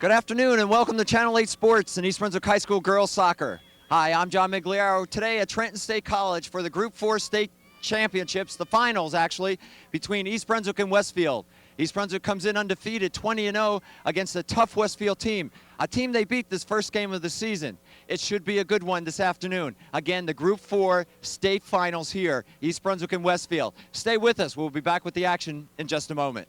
Good afternoon and welcome to Channel 8 Sports and East Brunswick High School Girls Soccer. Hi, I'm John Meggiolaro. Today at Trenton State College for the Group 4 State Championships, the finals actually, between East Brunswick and Westfield. East Brunswick comes in undefeated 20-0 against a tough Westfield team, a team they beat this first game of the season. It should be a good one this afternoon. Again, the Group 4 State Finals here, East Brunswick and Westfield. Stay with us. We'll be back with the action in just a moment.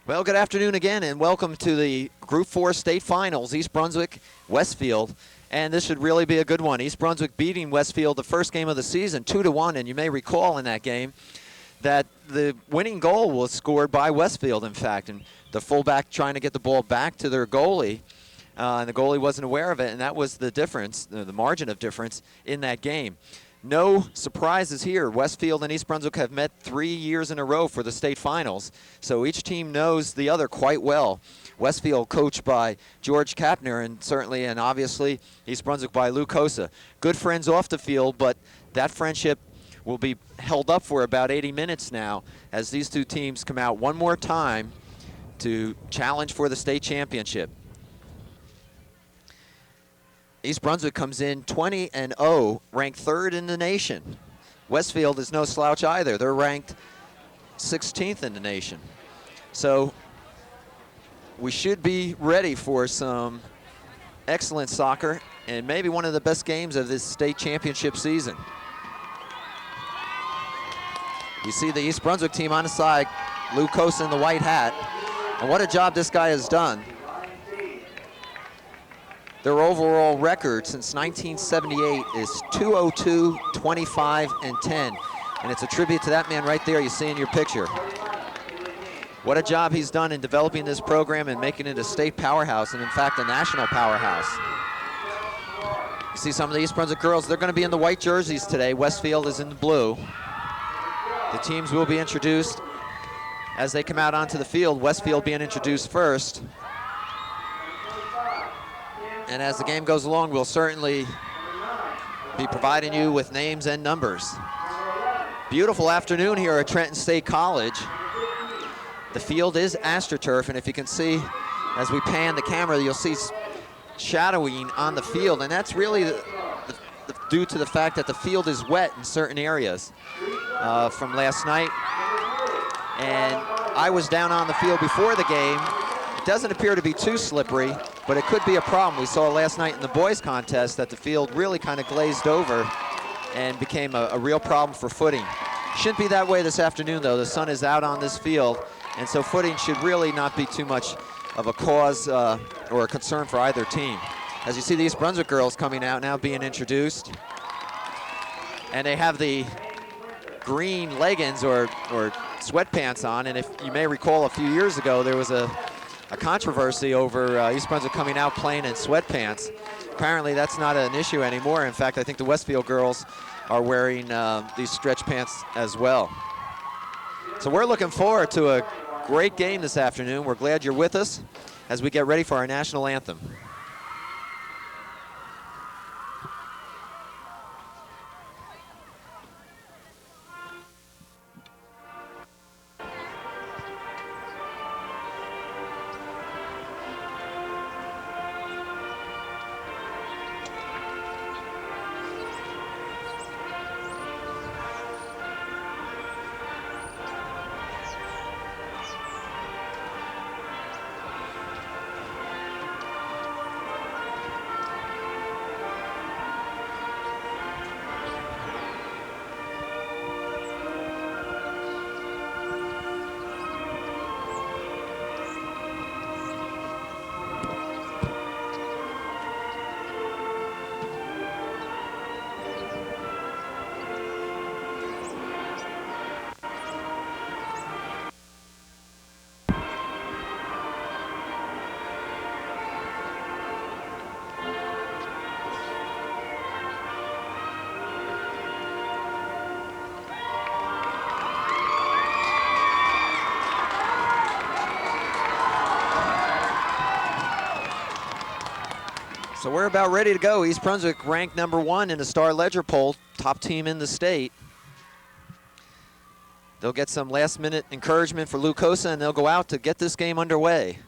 Well, good afternoon again, and welcome to the Group 4 State Finals, East Brunswick, Westfield. And this should really be a good one. East Brunswick beating Westfield the first game of the season, 2-1, and you may recall in that game that the winning goal was scored by Westfield, in fact, and the fullback trying to get the ball back to their goalie, and the goalie wasn't aware of it, and that was the difference, the margin of difference in that game. No surprises here. Westfield and East Brunswick have met 3 years in a row for the state finals, so each team knows the other quite well. Westfield coached by George Kapner, and certainly and obviously East Brunswick by Lou Cosa. Good friends off the field, but that friendship will be held up for about 80 minutes now as these two teams come out one more time to challenge for the state championship. East Brunswick comes in 20-0, ranked 3rd in the nation. Westfield is no slouch either. They're ranked 16th in the nation. So we should be ready for some excellent soccer and maybe one of the best games of this state championship season. You see the East Brunswick team on the side, Lou Cosa in the white hat. And what a job this guy has done. Their overall record since 1978 is 202, 25, and 10. And it's a tribute to that man right there you see in your picture. What a job he's done in developing this program and making it a state powerhouse, and in fact a national powerhouse. You see some of the East Brunswick girls, they're going to be in the white jerseys today. Westfield is in the blue. The teams will be introduced as they come out onto the field, Westfield being introduced first. And as the game goes along, we'll certainly be providing you with names and numbers. Beautiful afternoon here at Trenton State College. The field is AstroTurf, and if you can see, as we pan the camera, you'll see shadowing on the field, and that's really due to the fact that the field is wet in certain areas from last night. And I was down on the field before the game. It doesn't appear to be too slippery, but it could be a problem. We saw last night in the boys contest that the field really kind of glazed over and became a real problem for footing. Shouldn't be that way this afternoon though. The sun is out on this field, and so footing should really not be too much of a cause or a concern for either team. As you see the East Brunswick girls coming out now being introduced, and they have the green leggings or sweatpants on, and if you may recall a few years ago there was a controversy over East Brunswick coming out playing in sweatpants. Apparently that's not an issue anymore. In fact, I think the Westfield girls are wearing these stretch pants as well. So we're looking forward to a great game this afternoon. We're glad you're with us as we get ready for our national anthem. So we're about ready to go. East Brunswick ranked #1 in the Star Ledger poll, top team in the state. They'll get some last-minute encouragement for Lucosa, and they'll go out to get this game underway.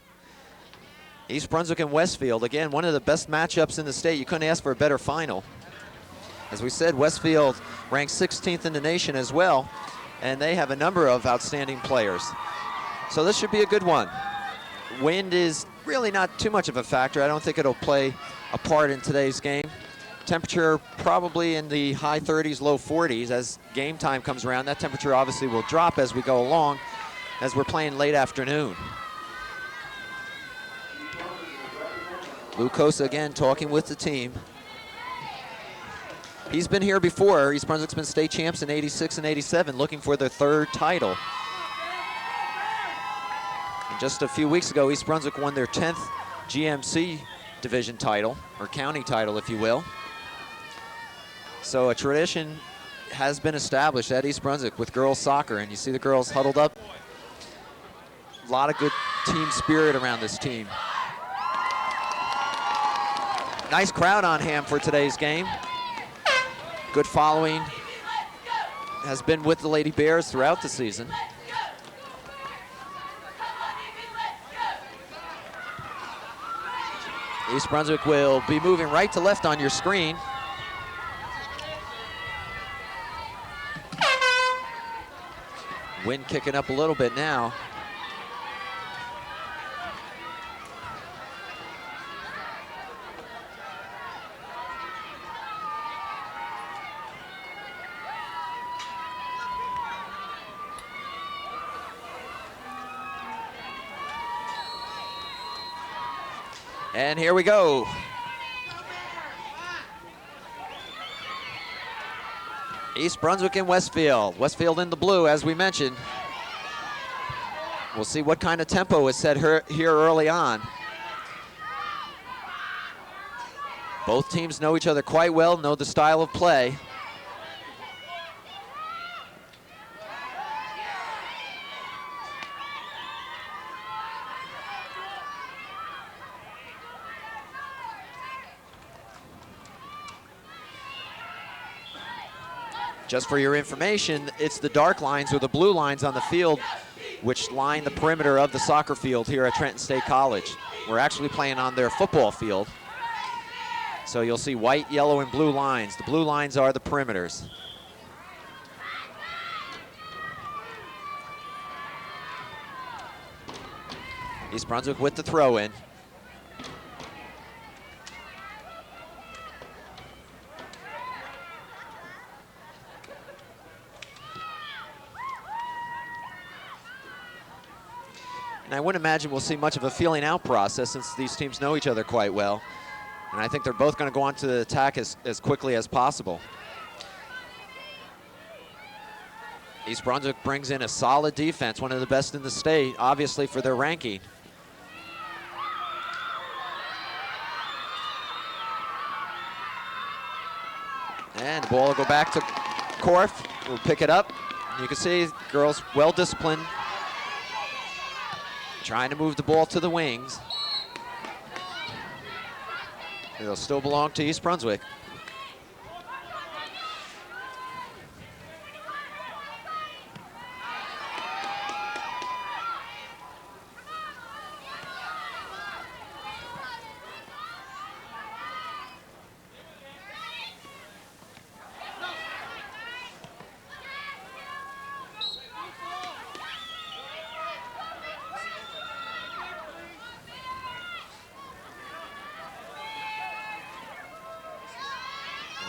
East Brunswick and Westfield, again, one of the best matchups in the state. You couldn't ask for a better final. As we said, Westfield ranked 16th in the nation as well, and they have a number of outstanding players. So this should be a good one. Wind is really not too much of a factor. I don't think it'll play a part in today's game. Temperature probably in the high 30s, low 40s. As game time comes around, that temperature obviously will drop as we go along, as we're playing late afternoon. Lucosa again talking with the team. He's been here before. East Brunswick's been state champs in '86 and '87, looking for their 3rd title. And just a few weeks ago, East Brunswick won their 10th GMC division title, or county title, if you will. So a tradition has been established at East Brunswick with girls soccer, and you see the girls huddled up. A lot of good team spirit around this team. Nice crowd on hand for today's game. Good following has been with the Lady Bears throughout the season. East Brunswick will be moving right to left on your screen. Wind kicking up a little bit now. And here we go. East Brunswick and Westfield. Westfield in the blue, as we mentioned. We'll see what kind of tempo is set here early on. Both teams know each other quite well, know the style of play. Just for your information, it's the dark lines or the blue lines on the field which line the perimeter of the soccer field here at Trenton State College. We're actually playing on their football field. So you'll see white, yellow, and blue lines. The blue lines are the perimeters. East Brunswick with the throw-in. And I wouldn't imagine we'll see much of a feeling out process since these teams know each other quite well. And I think they're both going to go on to the attack as quickly as possible. East Brunswick brings in a solid defense, one of the best in the state, obviously for their ranking. And the ball will go back to Korf, who will pick it up. You can see girls well disciplined, trying to move the ball to the wings. It'll still belong to East Brunswick.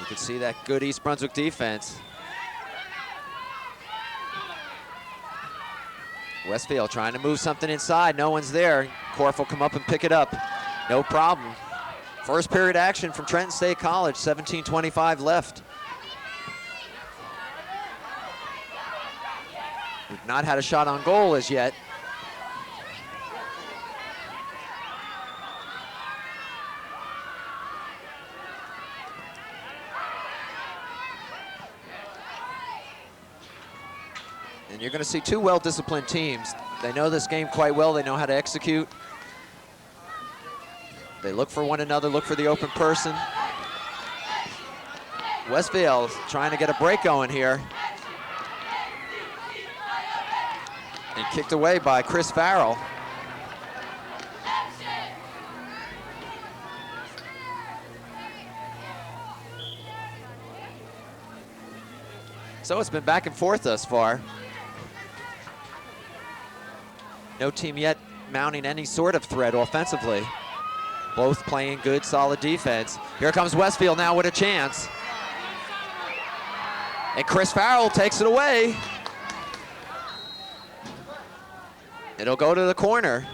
You can see that good East Brunswick defense. Westfield trying to move something inside. No one's there. Korf will come up and pick it up. No problem. First period action from Trenton State College. 17:25 left. We've not had a shot on goal as yet. And you're going to see two well-disciplined teams. They know this game quite well. They know how to execute. They look for one another, look for the open person. Westfield trying to get a break going here. And kicked away by Chris Farrell. So it's been back and forth thus far. No team yet mounting any sort of threat offensively. Both playing good, solid defense. Here comes Westfield now with a chance. And Chris Farrell takes it away. It'll go to the corner.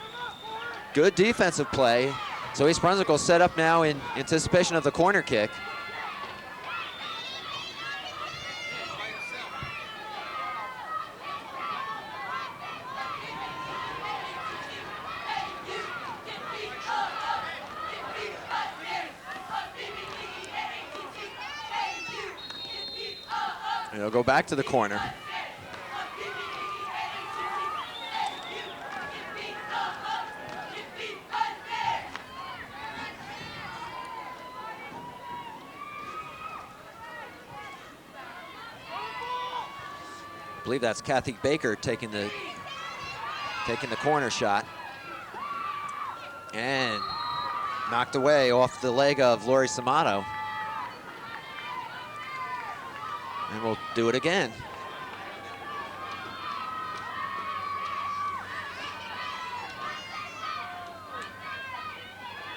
Good defensive play. So East Brunswick will set up now in anticipation of the corner kick. It'll go back to the corner. I believe that's Kathy Baker taking the corner shot. And knocked away off the leg of Lori Samato. And we'll do it again.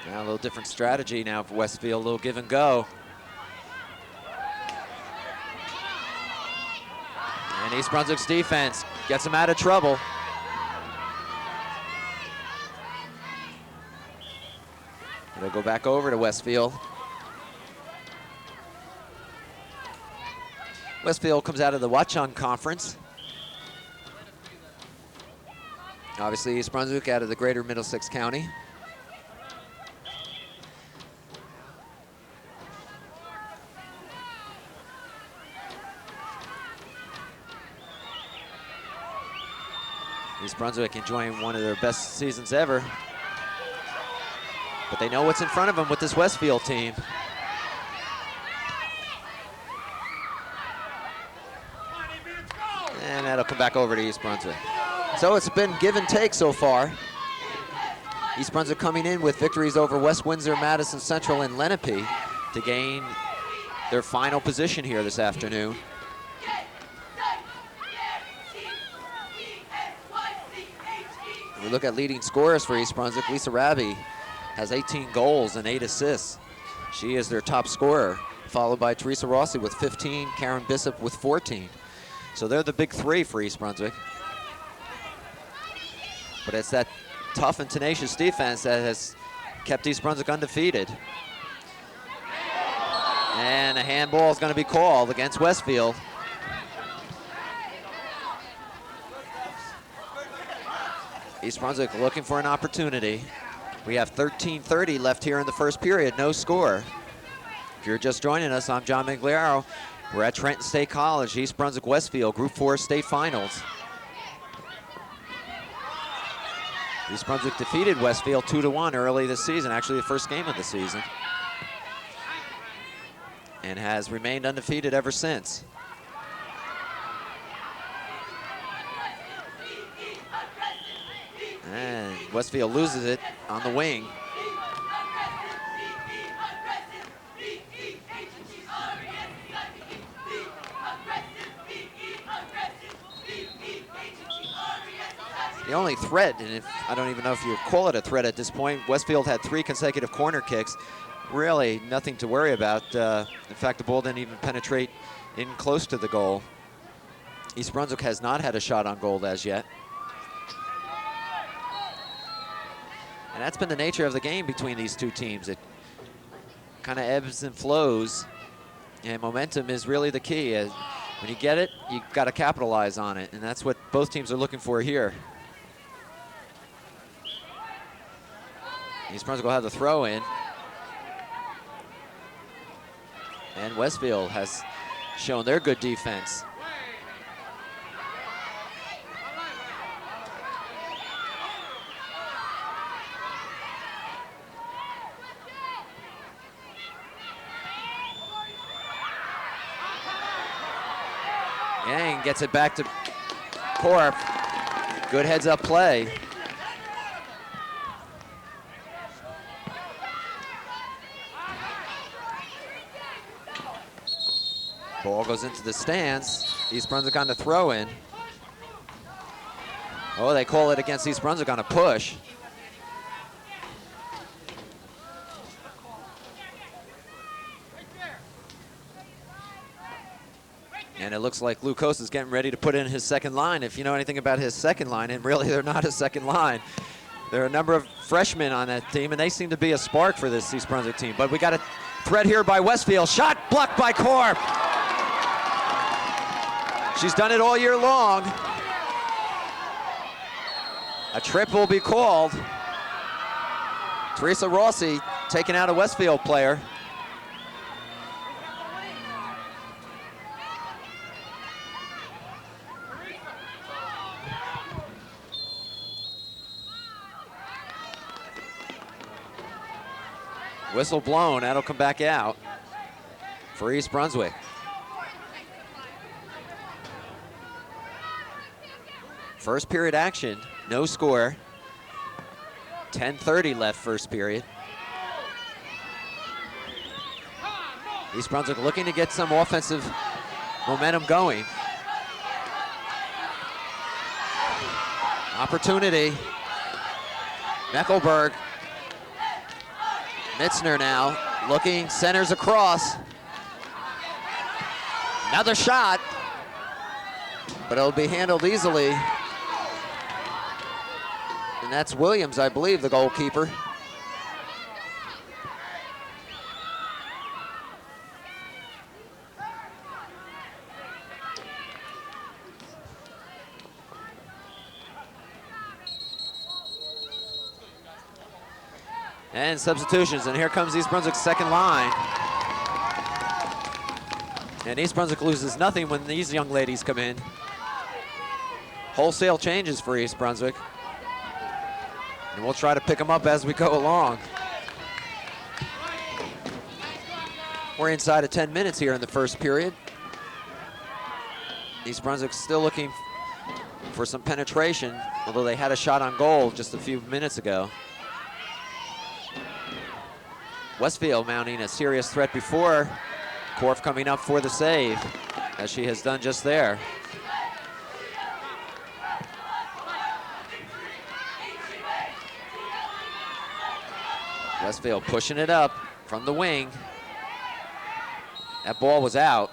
Now a little different strategy now for Westfield, a little give and go. And East Brunswick's defense gets them out of trouble. It'll go back over to Westfield. Westfield comes out of the Watchung Conference. Obviously, East Brunswick out of the greater Middlesex County. East Brunswick enjoying one of their best seasons ever. But they know what's in front of them with this Westfield team. And that'll come back over to East Brunswick. So it's been give and take so far. East Brunswick coming in with victories over West Windsor, Madison Central, and Lenape to gain their final position here this afternoon. We look at leading scorers for East Brunswick. Lisa Raby has 18 goals and 8 assists. She is their top scorer, followed by Teresa Rossi with 15, Karen Bishop with 14. So they're the big three for East Brunswick. But it's that tough and tenacious defense that has kept East Brunswick undefeated. And a handball is going to be called against Westfield. East Brunswick looking for an opportunity. We have 13:30 left here in the first period, no score. If you're just joining us, I'm John Meggiolaro. We're at Trenton State College, East Brunswick Westfield, Group 4 state finals. East Brunswick defeated Westfield 2-1 early this season, actually the first game of the season, and has remained undefeated ever since. And Westfield loses it on the wing. The only threat, and I don't even know if you call it a threat at this point, Westfield had 3 consecutive corner kicks. Really nothing to worry about. In fact, the ball didn't even penetrate in close to the goal. East Brunswick has not had a shot on goal as yet. And that's been the nature of the game between these two teams. It kind of ebbs and flows, and momentum is really the key. When you get it, you've got to capitalize on it, and that's what both teams are looking for here. East Brunswick will have the throw in. And Westfield has shown their good defense. gets it back to Corp. Good heads-up play. Ball goes into the stands. East Brunswick on the throw-in. Oh, they call it against East Brunswick on a push. And it looks like Lou Costa is getting ready to put in his second line. If you know anything about his second line, and really they're not a second line. There are a number of freshmen on that team, and they seem to be a spark for this East Brunswick team. But we got a threat here by Westfield. Shot blocked by Corp. She's done it all year long. A trip will be called. Teresa Rossi taking out a Westfield player. Whistle blown, that'll come back out for East Brunswick. First period action, no score. 10:30 left first period. East Brunswick looking to get some offensive momentum going. Opportunity. Meckelberg. Mitzner now looking, centers across. Another shot, but it'll be handled easily. And that's Williams, I believe, the goalkeeper. And substitutions, and here comes East Brunswick's second line. And East Brunswick loses nothing when these young ladies come in. Wholesale changes for East Brunswick. And we'll try to pick them up as we go along. We're inside of 10 minutes here in the first period. East Brunswick still looking for some penetration, although they had a shot on goal just a few minutes ago. Westfield mounting a serious threat before. Korf coming up for the save, as she has done just there. Westfield pushing it up from the wing. That ball was out.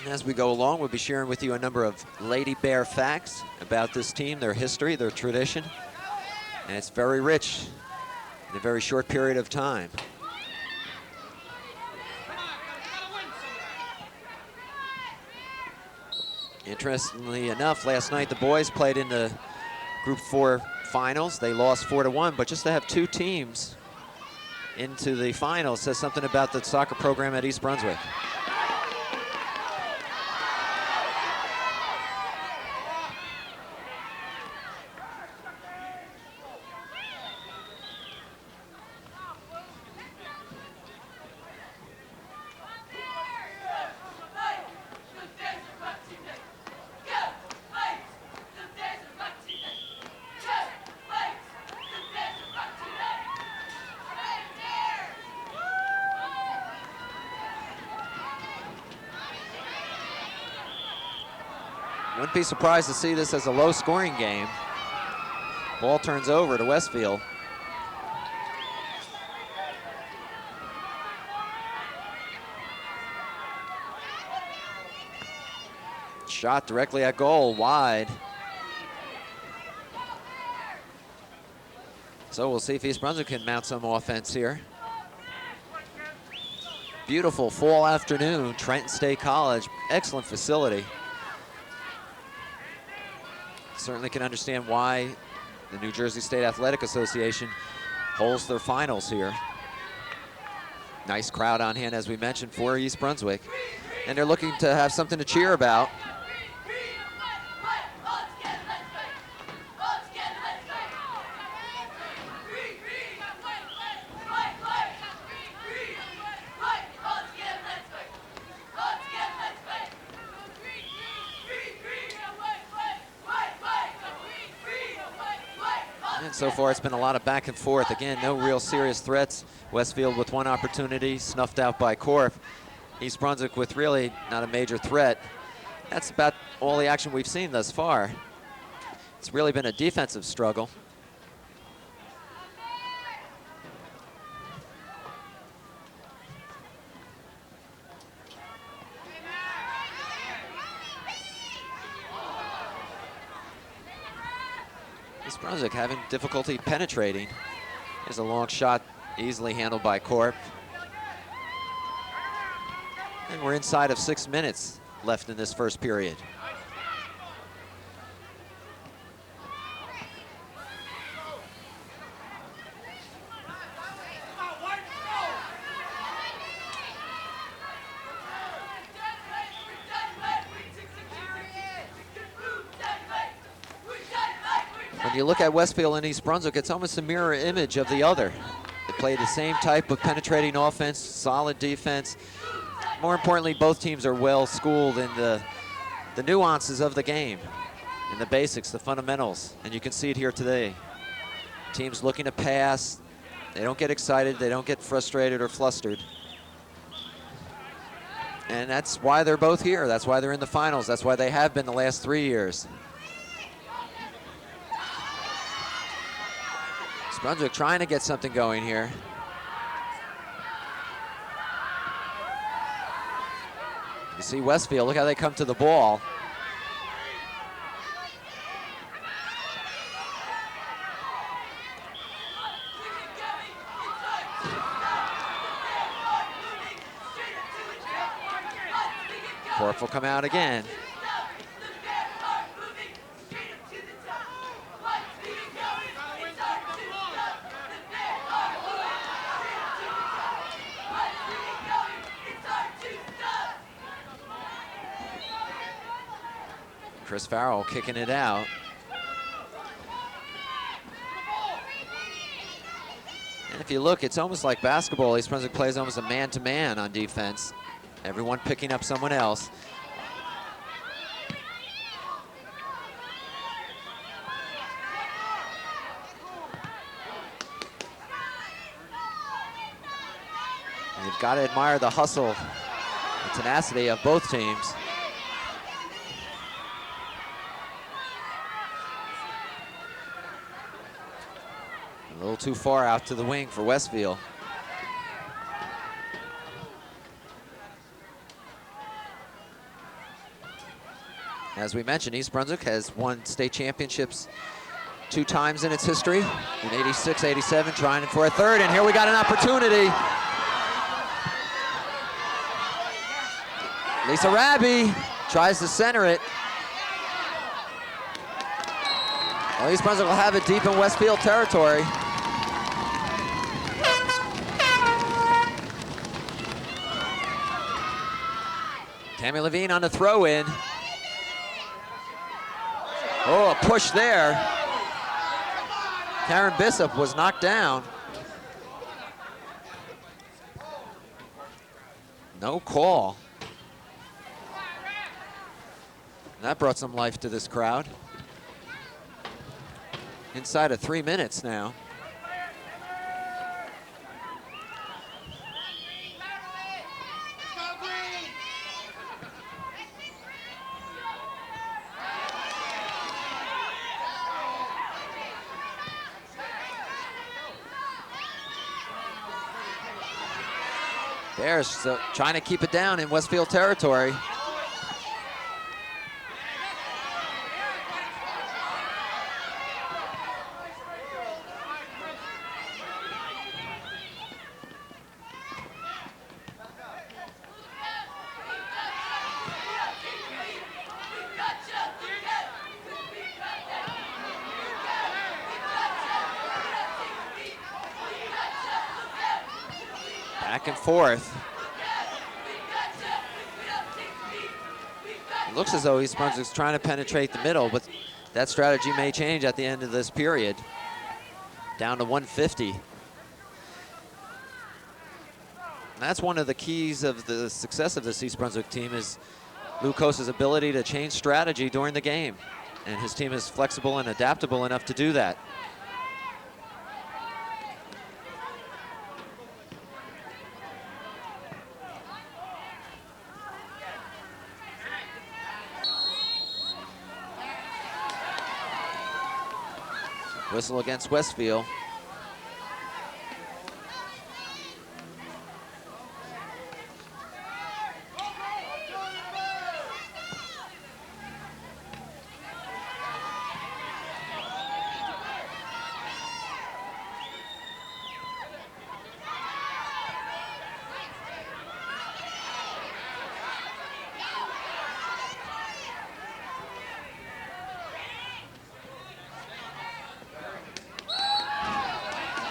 And as we go along, we'll be sharing with you a number of Lady Bear facts about this team, their history, their tradition. And it's very rich in a very short period of time. Interestingly enough, last night the boys played in the Group 4 finals. They lost 4-1, but just to have two teams into the finals says something about the soccer program at East Brunswick. Wouldn't be surprised to see this as a low-scoring game. Ball turns over to Westfield. Shot directly at goal, wide. So we'll see if East Brunswick can mount some offense here. Beautiful fall afternoon, Trenton State College, excellent facility. Certainly can understand why the New Jersey State Athletic Association holds their finals here. Nice crowd on hand, as we mentioned, for East Brunswick. And they're looking to have something to cheer about. so far it's been a lot of back and forth. Again, no real serious threats. Westfield with one opportunity, snuffed out by Corp. East Brunswick with really not a major threat. That's about all the action we've seen thus far. It's really been a defensive struggle. East Brunswick having difficulty penetrating. There's a long shot, easily handled by Corp. And we're inside of 6 minutes left in this first period. When you look at Westfield and East Brunswick, it's almost a mirror image of the other. They play the same type of penetrating offense, solid defense. More importantly, both teams are well schooled in the nuances of the game, in the basics, the fundamentals, and you can see it here today. Teams looking to pass, they don't get excited, they don't get frustrated or flustered. And that's why they're both here. That's why they're in the finals. That's why they have been the last 3 years. East Brunswick trying to get something going here. You see Westfield, look how they come to the ball. Corp will come out again. Chris Farrell kicking it out. And if you look, it's almost like basketball. East Brunswick plays almost a man-to-man on defense. Everyone picking up someone else. And you've got to admire the hustle and tenacity of both teams. A little too far out to the wing for Westfield. As we mentioned, East Brunswick has won state championships 2 times in its history, in '86, '87, trying for a third, and here we got an opportunity. Lisa Raby tries to center it. Well, East Brunswick will have it deep in Westfield territory. Tammy Levine on the throw-in. Oh, a push there. Karen Bishop was knocked down. No call. That brought some life to this crowd. Inside of 3 minutes now. Bears trying to keep it down in Westfield territory. Back and forth. It looks as though East Brunswick's trying to penetrate the middle, but that strategy may change at the end of this period. Down to 150. And that's one of the keys of the success of this East Brunswick team is Lou Costa's ability to change strategy during the game. And his team is flexible and adaptable enough to do that. Whistle against Westfield.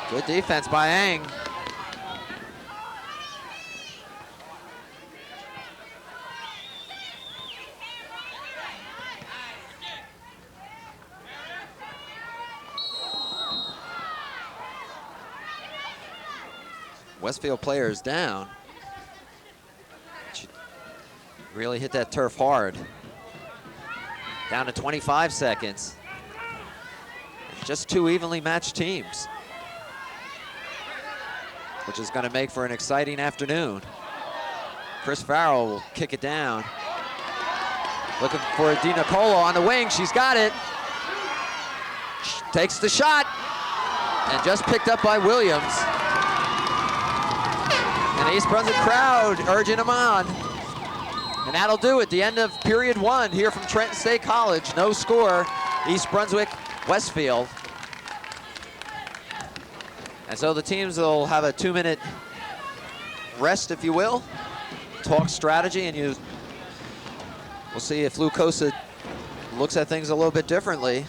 Good defense by Ang. Westfield players down. Should really hit that turf hard. Down to 25 seconds. Just two evenly matched teams, which is going to make for an exciting afternoon. Chris Farrell will kick it down. Looking for Di Nicolo on the wing. She's got it. She takes the shot and just picked up by Williams. And the East Brunswick crowd urging him on. And that'll do it. The end of period one here from Trenton State College. No score. East Brunswick, Westfield. And so the teams will have a 2-minute rest, if you will, talk strategy, and we'll see if Lou Cosa looks at things a little bit differently.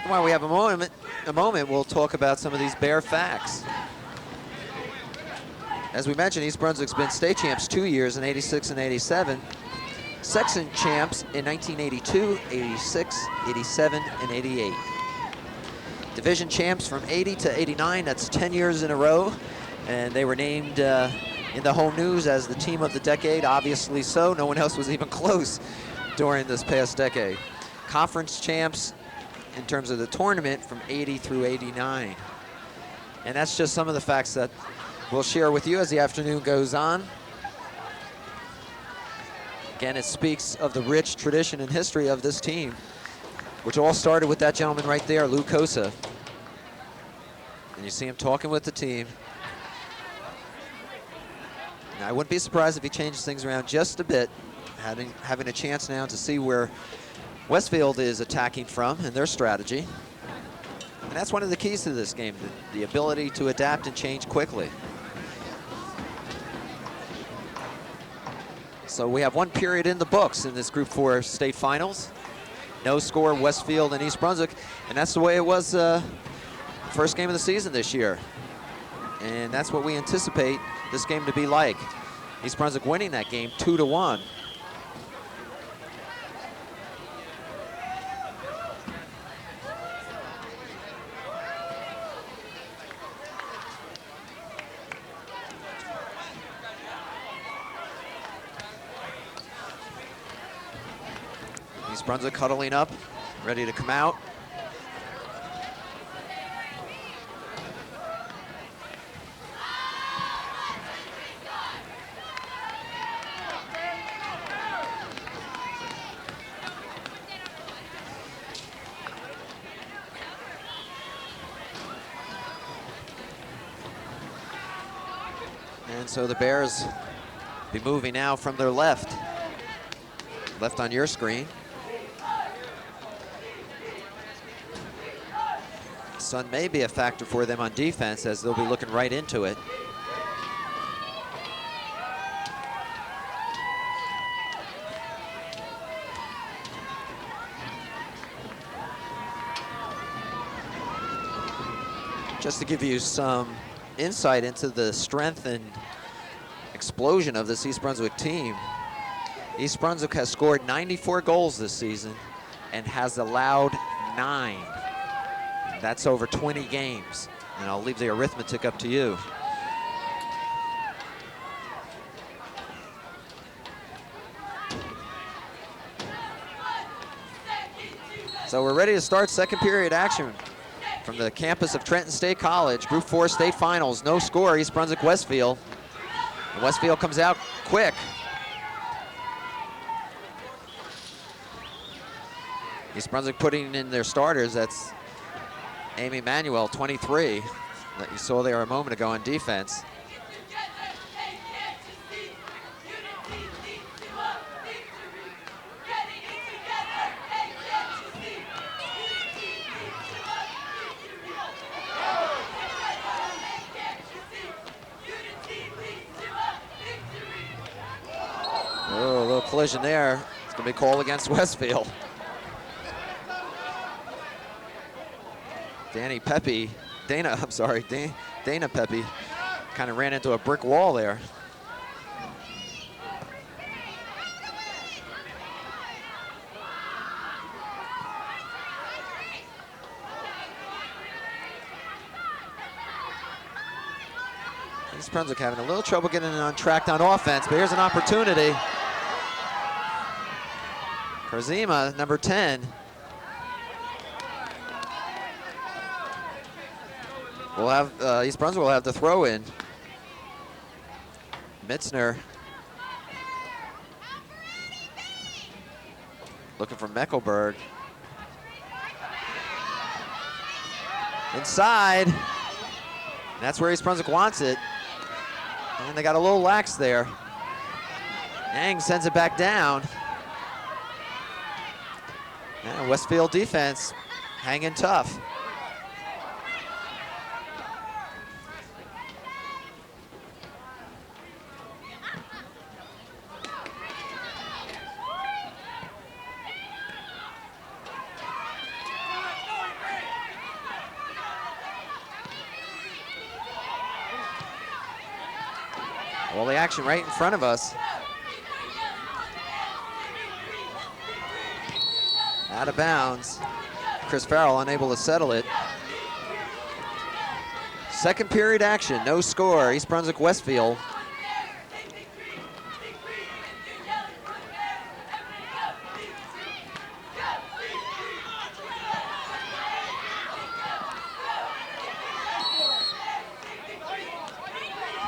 While we have a moment, we'll talk about some of these bare facts. As we mentioned, East Brunswick's been state champs 2 years in '86 and '87, section champs in 1982, '86, '87, and '88. Division champs from '80 to '89, that's 10 years in a row. And they were named in the home news as the team of the decade, obviously so. No one else was even close during this past decade. Conference champs in terms of the tournament from '80 through '89. And that's just some of the facts that we'll share with you as the afternoon goes on. Again, it speaks of the rich tradition and history of this team, which all started with that gentleman right there, Lou Cosa. And you see him talking with the team. Now, I wouldn't be surprised if he changes things around just a bit, having a chance now to see where Westfield is attacking from and their strategy. And that's one of the keys to this game, the ability to adapt and change quickly. So we have one period in the books in this Group 4 state finals. No score, Westfield and East Brunswick, and that's the way it was first game of the season this year. And that's what we anticipate this game to be like. East Brunswick winning that game 2-1. East Brunswick huddling up, ready to come out. And so the Bears be moving now from their left on your screen. Sun may be a factor for them on defense, as they'll be looking right into it. Just to give you some insight into the strength and explosion of this East Brunswick team, East Brunswick has scored 94 goals this season and has allowed 9. That's over 20 games, and I'll leave the arithmetic up to you. So we're ready to start second period action from the campus of Trenton State College. Group 4 state finals, no score, East Brunswick, Westfield. And Westfield comes out quick. East Brunswick putting in their starters. That's Amy Manuel, 23, that you saw there a moment ago on defense. Oh, a little collision there. It's going to be called against Westfield. Dana Pepe kind of ran into a brick wall there. East Brunswick having a little trouble getting on track on offense, but here's an opportunity. Karzima, number 10. We'll have, East Brunswick will have the throw in. Mitzner looking for Meggiolaro. Inside. That's where East Brunswick wants it. And they got a little lax there. Yang sends it back down. Yeah, Westfield defense hanging tough. All the action right in front of us. Out of bounds. Chris Farrell unable to settle it. Second period action, no score. East Brunswick Westfield.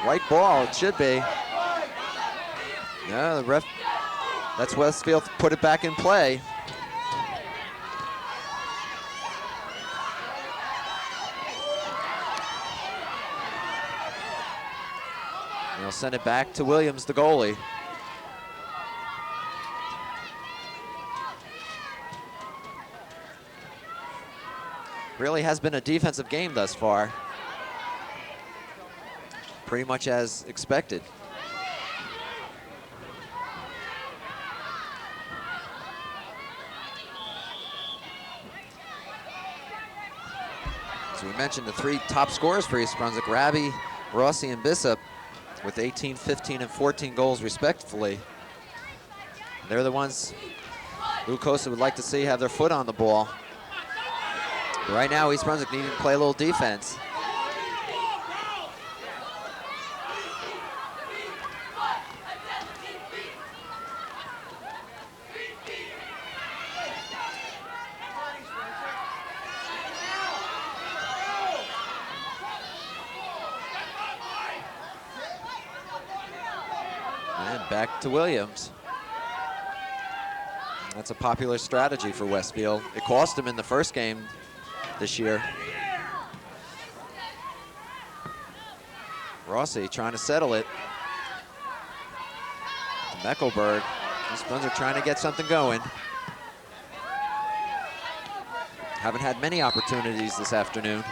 White ball, it should be. No, the ref, that's Westfield put it back in play. They'll send it back to Williams, the goalie. Really has been a defensive game thus far. Pretty much as expected. As we mentioned, the three top scorers for East Brunswick, Rabi, Rossi, and Bishop, with 18, 15, and 14 goals respectively. They're the ones Lou Costa would like to see have their foot on the ball. But right now, East Brunswick needing to play a little defense. Back to Williams. That's a popular strategy for Westfield. It cost them in the first game this year. Rossi trying to settle it. Meggiolaro. East Brunswick trying to get something going. Haven't had many opportunities this afternoon.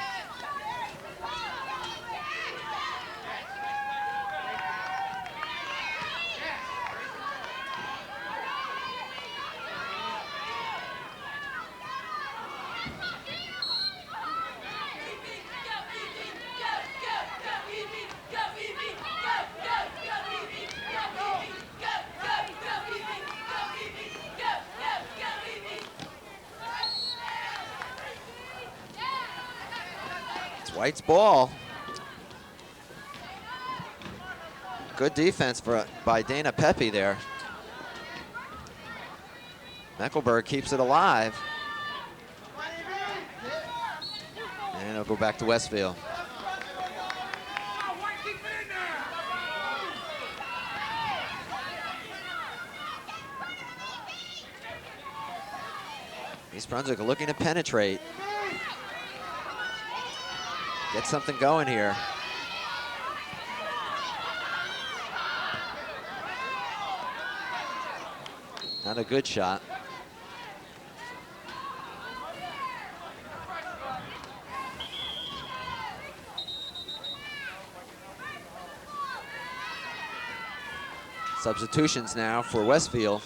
White's ball. Good defense by Dana Pepe there. Meggiolaro keeps it alive. And it'll go back to Westfield. East Brunswick looking to penetrate. Get something going here. Not a good shot. Substitutions now for Westfield.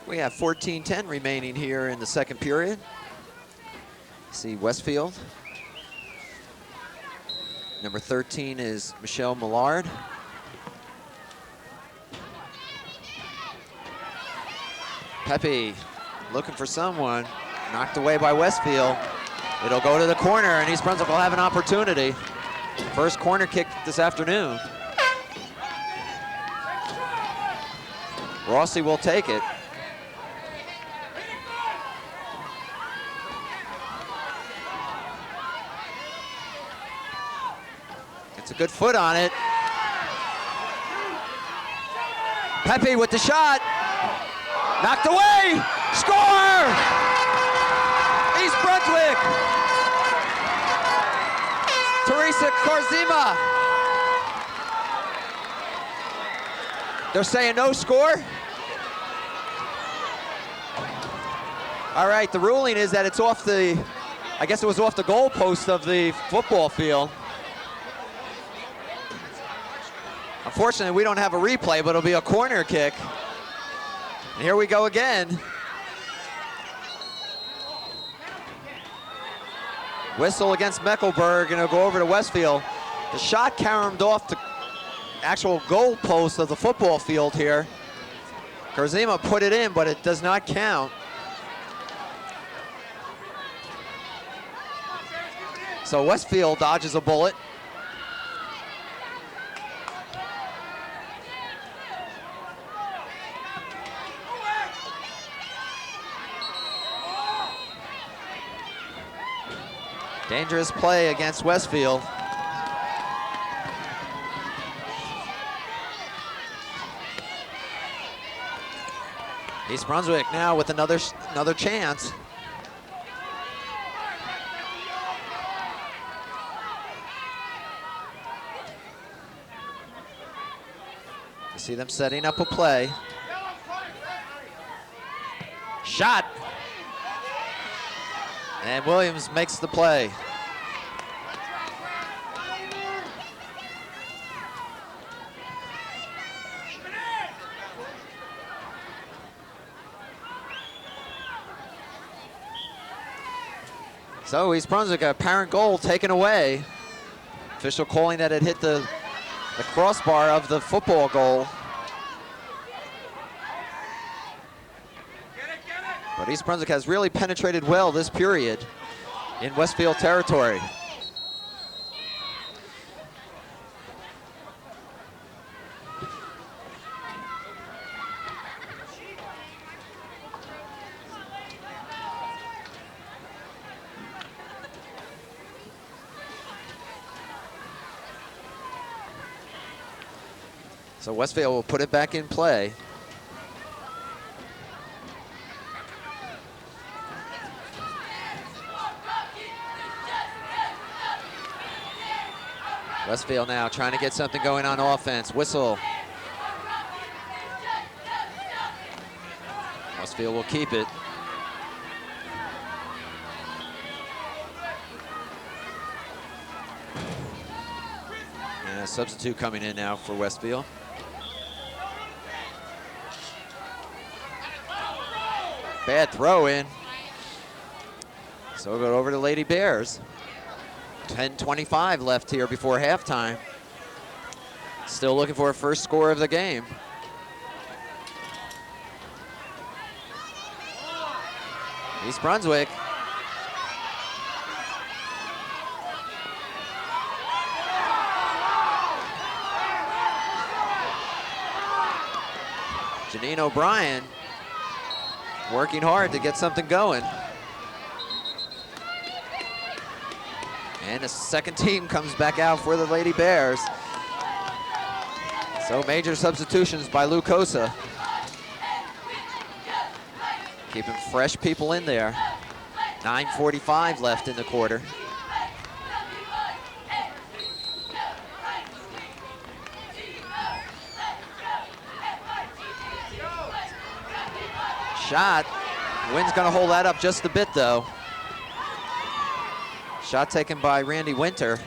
We have 14:10 remaining here in the second period. See Westfield. Number 13 is Michelle Millard. Pepe looking for someone. Knocked away by Westfield. It'll go to the corner, and East Brunswick will have an opportunity. First corner kick this afternoon. Rossi will take it. It's a good foot on it. Pepe with the shot. Knocked away. Score! East Brunswick. Teresa Korzima. They're saying no score. All right, the ruling is that it's off the, I guess it was off the goal post of the football field. Unfortunately, we don't have a replay, but it'll be a corner kick. And here we go again. Whistle against Mecklenburg, and it'll go over to Westfield. The shot caromed off the actual goal post of the football field here. Korzima put it in, but it does not count. So Westfield dodges a bullet. Dangerous play against Westfield. East Brunswick now with another chance. You see them setting up a play. Shot. And Williams makes the play. So East Brunswick, a apparent goal taken away. Official calling that it hit the crossbar of the football goal. But East Brunswick has really penetrated well this period in Westfield territory. So Westfield will put it back in play. Westfield now trying to get something going on offense. Whistle. Westfield will keep it. And a substitute coming in now for Westfield. Bad throw in. So we'll go over to Lady Bears. 10:25 left here before halftime. Still looking for a first score of the game. East Brunswick. Janine O'Brien working hard to get something going. And the second team comes back out for the Lady Bears. So So major substitutions by Lucosa. Keeping fresh people in there. 9:45 left in the quarter. Shot. Wynn's gonna hold that up just a bit though. Shot taken by Randy Winter.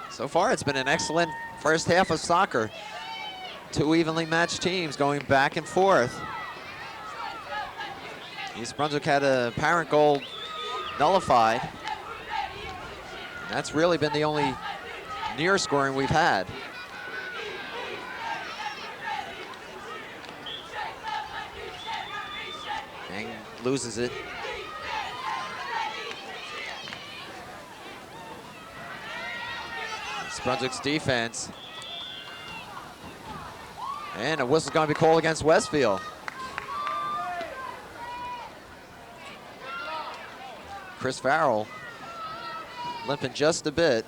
So far, it's been an excellent first half of soccer. Two evenly matched teams going back and forth. East Brunswick had a parent goal nullified. And that's really been the only near scoring we've had. And loses it. Brunswick's defense. And a whistle's gonna be called against Westfield. Chris Farrell limping just a bit.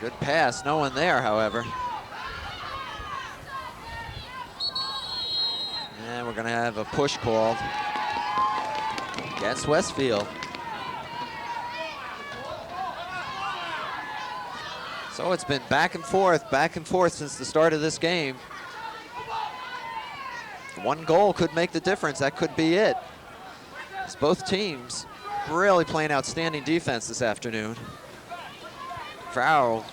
Good pass, no one there, however. And we're gonna have a push called against Westfield. So it's been back and forth since the start of this game. One goal could make the difference, that could be it. As both teams really playing outstanding defense this afternoon. Farrell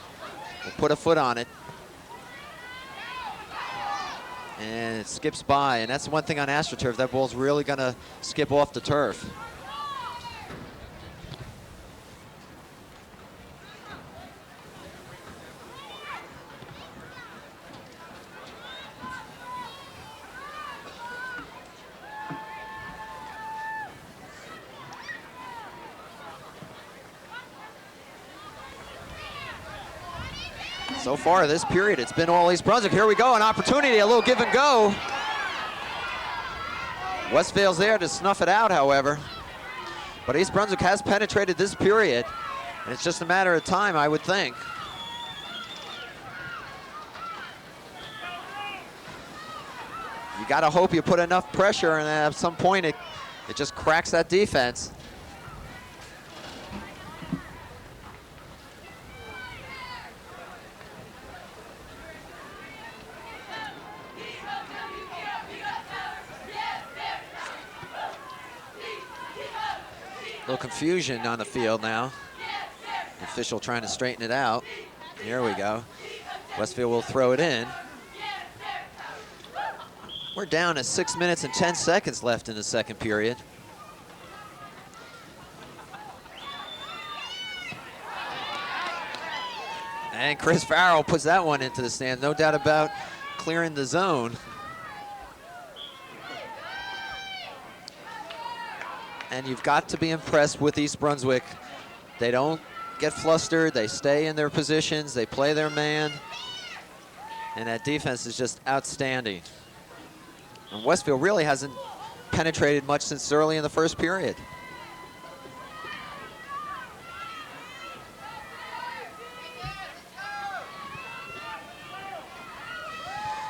will put a foot on it. And it skips by, and that's one thing on AstroTurf, that ball's really gonna skip off the turf. So far this period, it's been all East Brunswick. Here we go, an opportunity, a little give and go. Westfield's there to snuff it out, however. But East Brunswick has penetrated this period, and it's just a matter of time, I would think. You gotta hope you put enough pressure, and at some point it just cracks that defense. Little confusion on the field now. The official trying to straighten it out. Here we go. Westfield will throw it in. We're down to 6 minutes and 10 seconds left in the second period. And Chris Farrell puts that one into the stand. No doubt about clearing the zone. And you've got to be impressed with East Brunswick. They don't get flustered, they stay in their positions, they play their man. And that defense is just outstanding. And Westfield really hasn't penetrated much since early in the first period.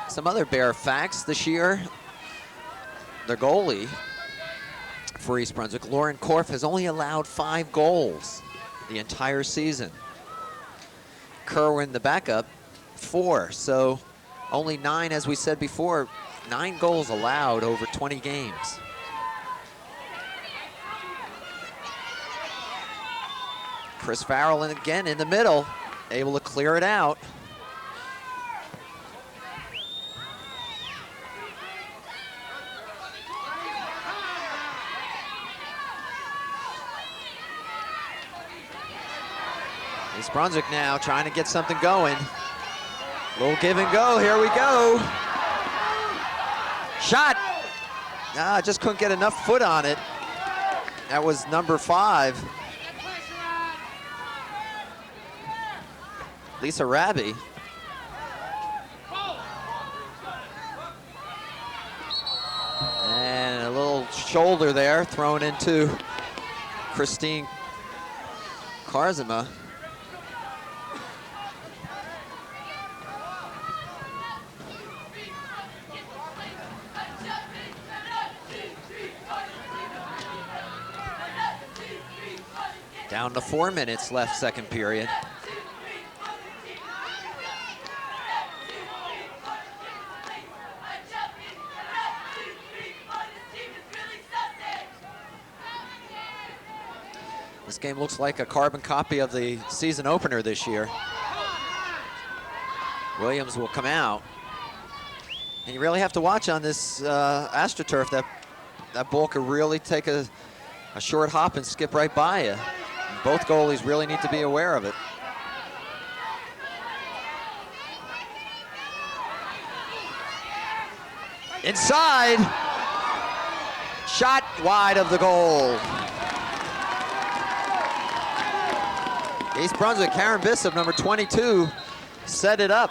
Some other Bear facts this year. Their goalie for East Brunswick, Lauren Korf, has only allowed 5 goals the entire season. Kerwin, the backup, 4. So only 9, as we said before, 9 goals allowed over 20 games. Chris Farrell, and again in the middle, able to clear it out. East Brunswick now trying to get something going. Little give and go, here we go. Shot. Just couldn't get enough foot on it. That was number 5. Lisa Raby. And a little shoulder there thrown into Christine Karzema. Down to 4 minutes left, second period. This game looks like a carbon copy of the season opener this year. Williams will come out. And you really have to watch on this AstroTurf. That ball could really take a short hop and skip right by you. And both goalies really need to be aware of it. Inside. Shot wide of the goal. East Brunswick, Karen Bissop, number 22, set it up.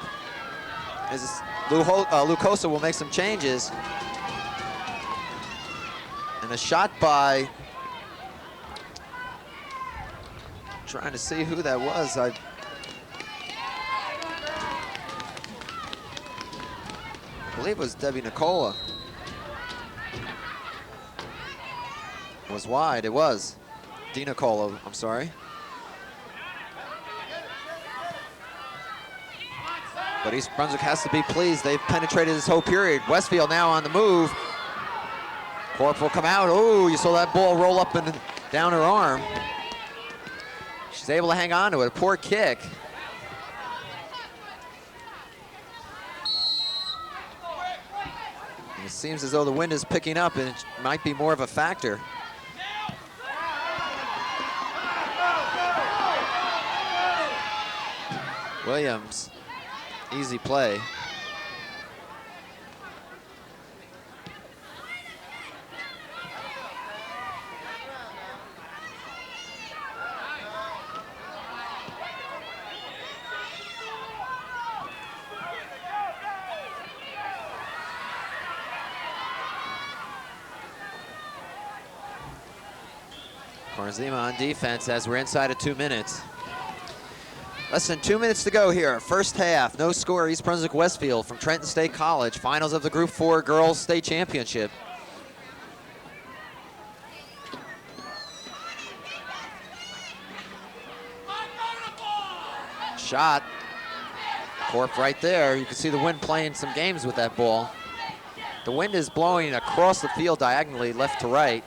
As Lucosa will make some changes. And a shot by, trying to see who that was. I believe it was Debbie Nicola. It was wide, it was. Di Nicola, I'm sorry. But East Brunswick has to be pleased. They've penetrated this whole period. Westfield now on the move. Corp will come out. Oh, you saw that ball roll up and down her arm. She's able to hang on to it. A poor kick. And it seems as though the wind is picking up and it might be more of a factor. Williams. Easy play. Karzema on defense as we're inside of 2 minutes. Less than 2 minutes to go here. First half, no score, East Brunswick Westfield from Trenton State College. Finals of the Group 4 Girls State Championship. Shot. Corp right there. You can see the wind playing some games with that ball. The wind is blowing across the field diagonally left to right.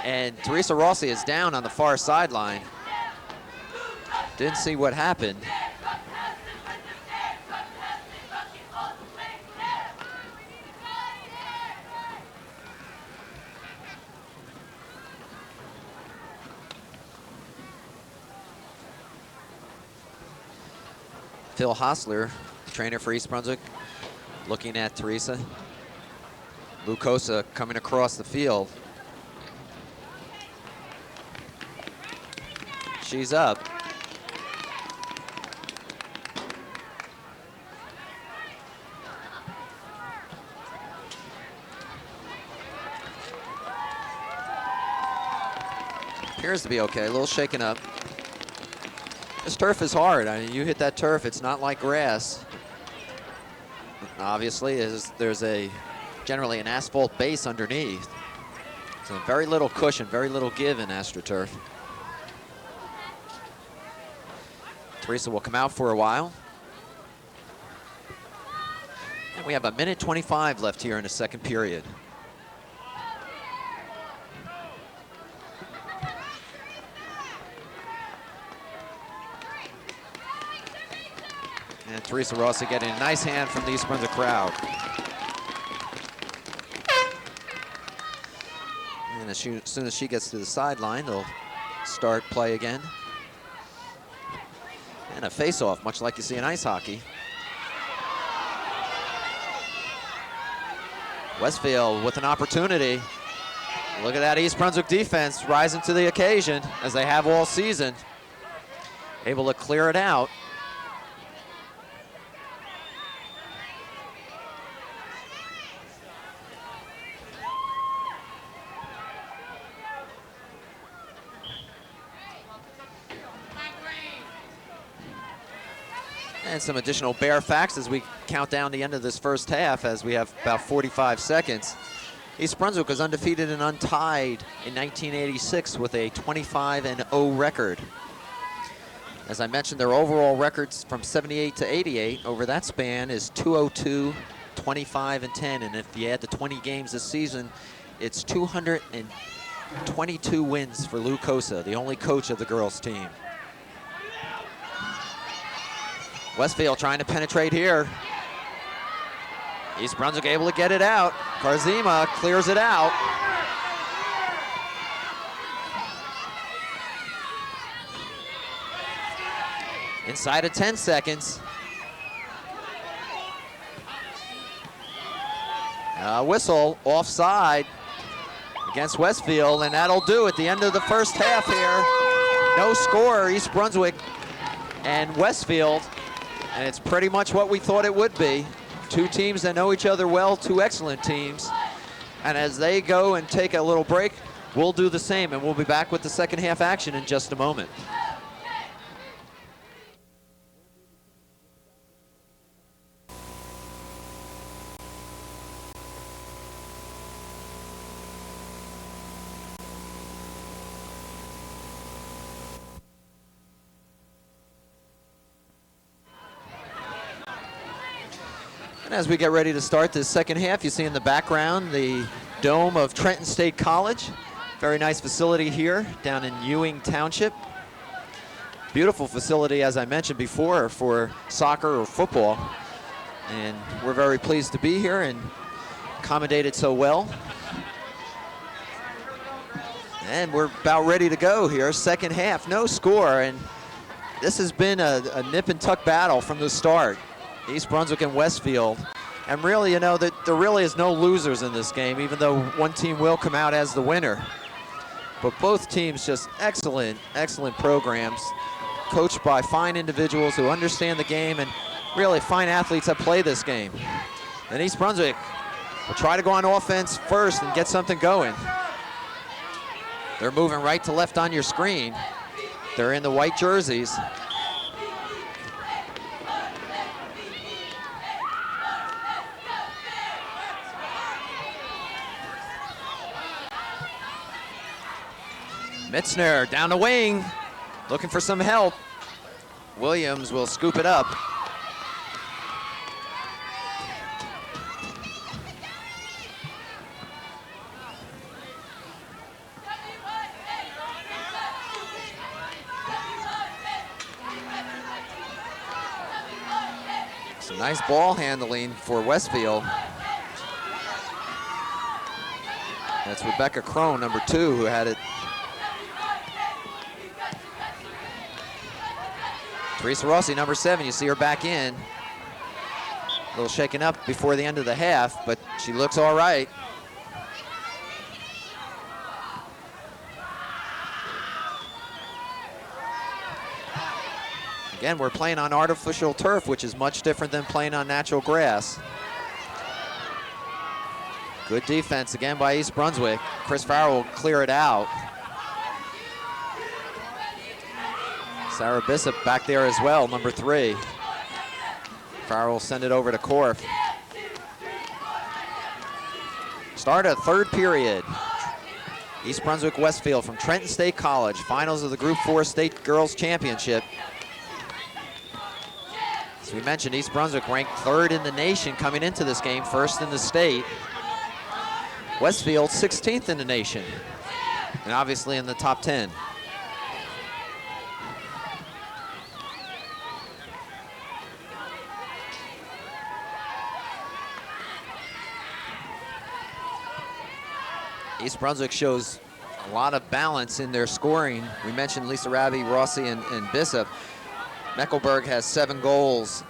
And Teresa Rossi is down on the far sideline. Didn't see what happened. Phil Hostler, trainer for East Brunswick, looking at Teresa. Lucosa coming across the field. She's up. Appears to be okay, a little shaken up. This turf is hard. I mean, you hit that turf, it's not like grass. Obviously, there's generally an asphalt base underneath. So very little cushion, very little give in AstroTurf. Teresa will come out for a while. And we have 1:25 left here in the second period. And Teresa Rossi getting a nice hand from the East Brunswick crowd. And as soon as she gets to the sideline, they'll start play again. And a face-off, much like you see in ice hockey. Westfield with an opportunity. Look at that East Brunswick defense rising to the occasion, as they have all season. Able to clear it out. And some additional Bear facts as we count down the end of this first half, as we have about 45 seconds. East Brunswick was undefeated and untied in 1986 with a 25-0 record. As I mentioned, their overall records from 78 to 88 over that span is 202, 25, and 10. And if you add the 20 games this season, it's 222 wins for Lou Cosa, the only coach of the girls' team. Westfield trying to penetrate here. East Brunswick able to get it out. Karzima clears it out. Inside of 10 seconds. Whistle offside against Westfield, and that'll do at the end of the first half here. No score, East Brunswick and Westfield. And it's pretty much what we thought it would be. Two teams that know each other well, two excellent teams. And as they go and take a little break, we'll do the same, and we'll be back with the second half action in just a moment. As we get ready to start this second half, you see in the background the dome of Trenton State College. Very nice facility here down in Ewing Township. Beautiful facility, as I mentioned before, for soccer or football. And we're very pleased to be here and accommodated so well. And we're about ready to go here. Second half, no score. And this has been a nip and tuck battle from the start. East Brunswick and Westfield. And really, you know, that there really is no losers in this game, even though one team will come out as the winner. But both teams just excellent, excellent programs, coached by fine individuals who understand the game and really fine athletes that play this game. And East Brunswick will try to go on offense first and get something going. They're moving right to left on your screen. They're in the white jerseys. Mitzner down the wing, looking for some help. Williams will scoop it up. Some nice ball handling for Westfield. That's Rebecca Crone, number 2, who had it. Teresa Rossi, number 7, you see her back in. A little shaken up before the end of the half, but she looks all right. Again, we're playing on artificial turf, which is much different than playing on natural grass. Good defense again by East Brunswick. Chris Farrell will clear it out. Sarah Bishop back there as well, number 3. Farrell will send it over to Korf. Start a third period. East Brunswick Westfield from Trenton State College, finals of the Group 4 State Girls Championship. As we mentioned, East Brunswick ranked 3rd in the nation coming into this game, 1st in the state. Westfield 16th in the nation, and obviously in the top 10. East Brunswick shows a lot of balance in their scoring. We mentioned Lisa Rabi, Rossi, and Bishop. Meckelberg has 7 goals.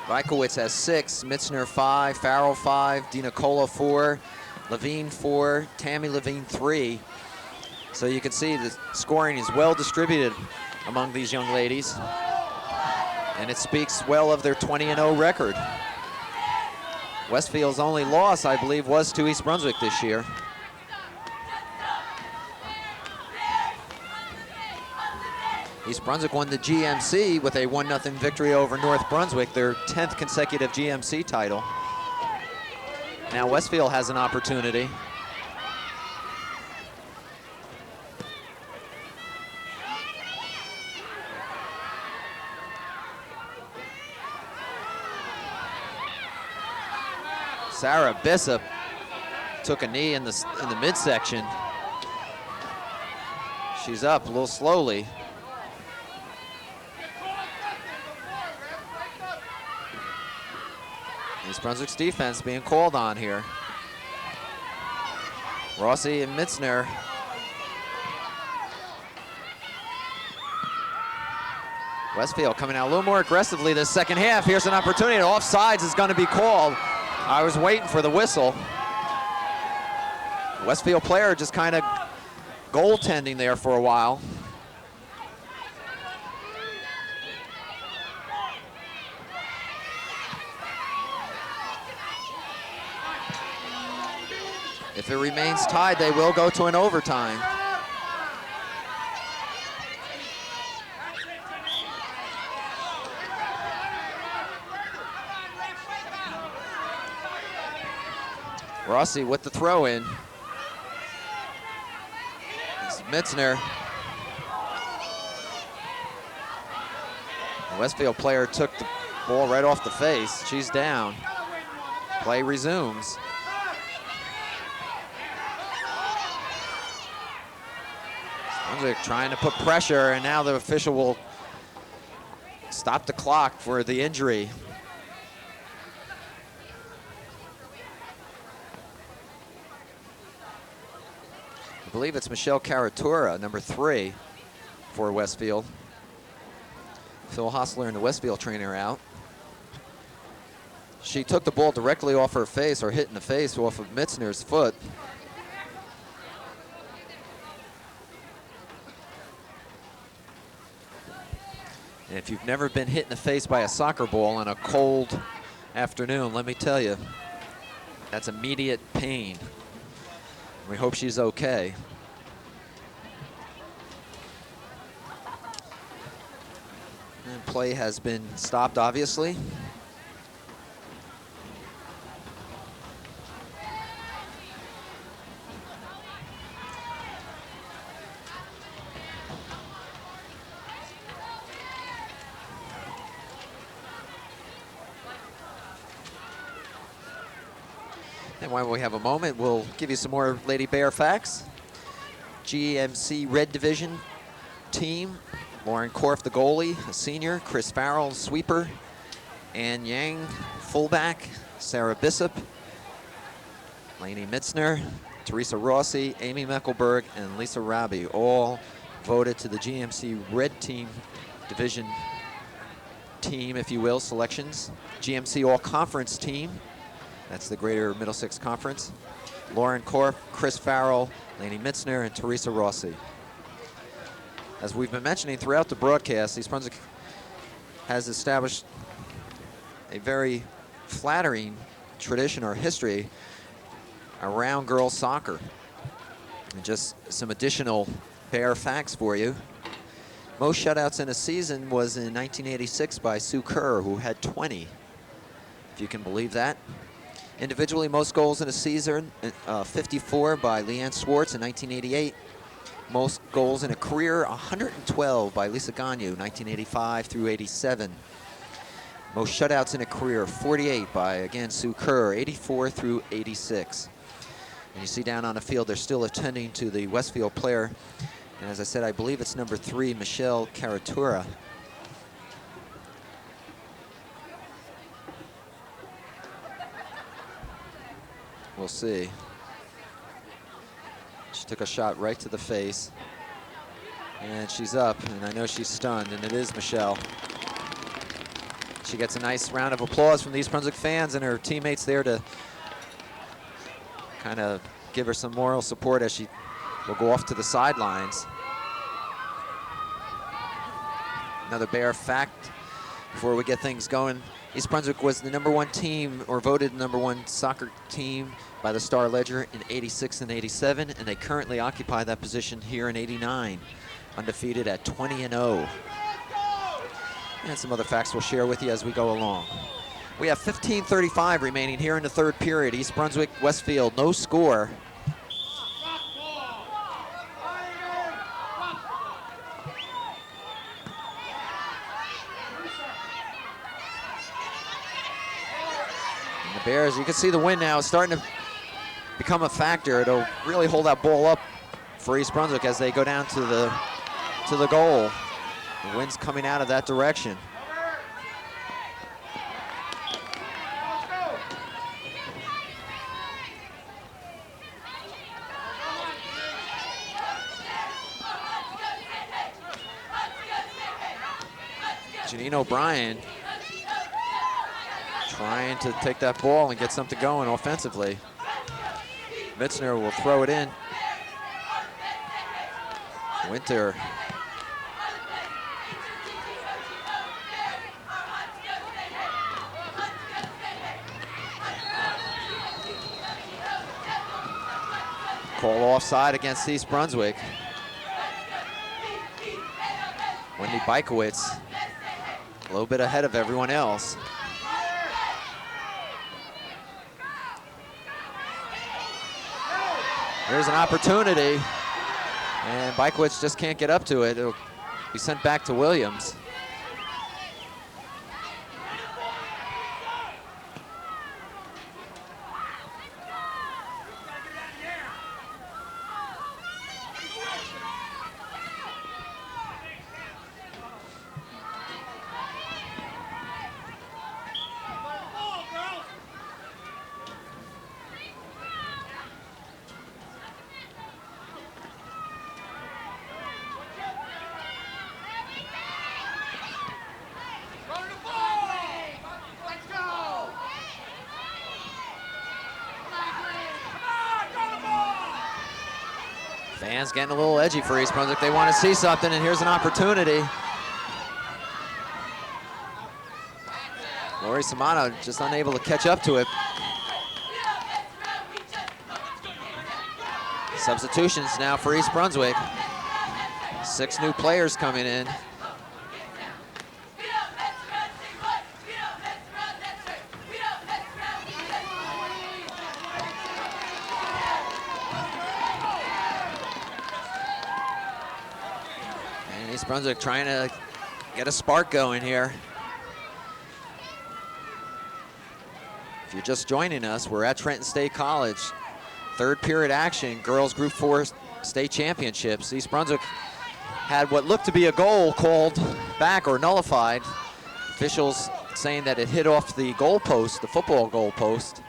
Vikowitz has 6, Mitzner 5, Farrell 5, DiNicola 4, Levine 4, Tammy Levine 3. So you can see the scoring is well distributed among these young ladies. And it speaks well of their 20-0 record. Westfield's only loss, I believe, was to East Brunswick this year. East Brunswick won the GMC with a 1-0 victory over North Brunswick, their 10th consecutive GMC title. Now Westfield has an opportunity. Sarah Bishop took a knee in the midsection. She's up a little slowly. East Brunswick's defense being called on here. Rossi and Mitzner. Westfield coming out a little more aggressively this second half. Here's an opportunity. Offsides is going to be called. I was waiting for the whistle. Westfield player just kind of goaltending there for a while. If it remains tied, they will go to an overtime. Rossi with the throw in. This is Mitzner. The Westfield player took the ball right off the face. She's down. Play resumes. Brunswick trying to put pressure, and now the official will stop the clock for the injury. I believe it's Michelle Caratura, number 3 for Westfield. Phil Hostler and the Westfield trainer out. She took the ball directly off her face, or hit in the face off of Mitzner's foot. And if you've never been hit in the face by a soccer ball on a cold afternoon, let me tell you, that's immediate pain. We hope she's okay. And play has been stopped, obviously. And while we have a moment, we'll give you some more Lady Bear facts. GMC Red Division team: Lauren Korf, the goalie, a senior; Chris Farrell, sweeper; Ann Yang, fullback; Sarah Bishop, Lainey Mitzner, Teresa Rossi, Amy Meckelberg, and Lisa Rabi, all voted to the GMC Red Team Division team, if you will, selections. GMC All-Conference team. That's the Greater Middlesex Conference. Lauren Korf, Chris Farrell, Lainey Mitzner, and Teresa Rossi. As we've been mentioning throughout the broadcast, East Brunswick has established a very flattering tradition or history around girls soccer. And just some additional Bear facts for you. Most shutouts in a season was in 1986 by Sue Kerr, who had 20, if you can believe that. Individually, most goals in a season, 54 by Leanne Swartz in 1988. Most goals in a career, 112 by Lisa Gagnon, 1985 through 87. Most shutouts in a career, 48 by, again, Sue Kerr, 84 through 86. And you see down on the field, they're still attending to the Westfield player. And as I said, I believe it's number 3, Michelle Caratura. We'll see. She took a shot right to the face. And she's up, and I know she's stunned, and it is Michelle. She gets a nice round of applause from the East Brunswick fans and her teammates there to kind of give her some moral support as she will go off to the sidelines. Another Bear fact before we get things going. East Brunswick was the #1 team, or voted #1 soccer team by the Star Ledger in '86 and '87, and they currently occupy that position here in '89, undefeated at 20-0. And some other facts we'll share with you as we go along. We have 15:35 remaining here in the third period. East Brunswick, Westfield, no score. And the Bears, you can see the wind now is starting to become a factor. It'll really hold that ball up for East Brunswick as they go down to the goal. The wind's coming out of that direction. Janine O'Brien trying to take that ball and get something going offensively. Mitzner will throw it in. Winter. Call offside against East Brunswick. Wendy Bykowitz a little bit ahead of everyone else. Here's an opportunity, and Bykowitz just can't get up to it. It'll be sent back to Williams. Fans getting a little edgy for East Brunswick. They want to see something, and here's an opportunity. Lori Samano just unable to catch up to it. Substitutions now for East Brunswick. 6 new players coming in. East Brunswick trying to get a spark going here. If you're just joining us, we're at Trenton State College. Third period action, girls Group 4 state championships. East Brunswick had what looked to be a goal called back or nullified. Officials saying that it hit off the goal post, the football goal post,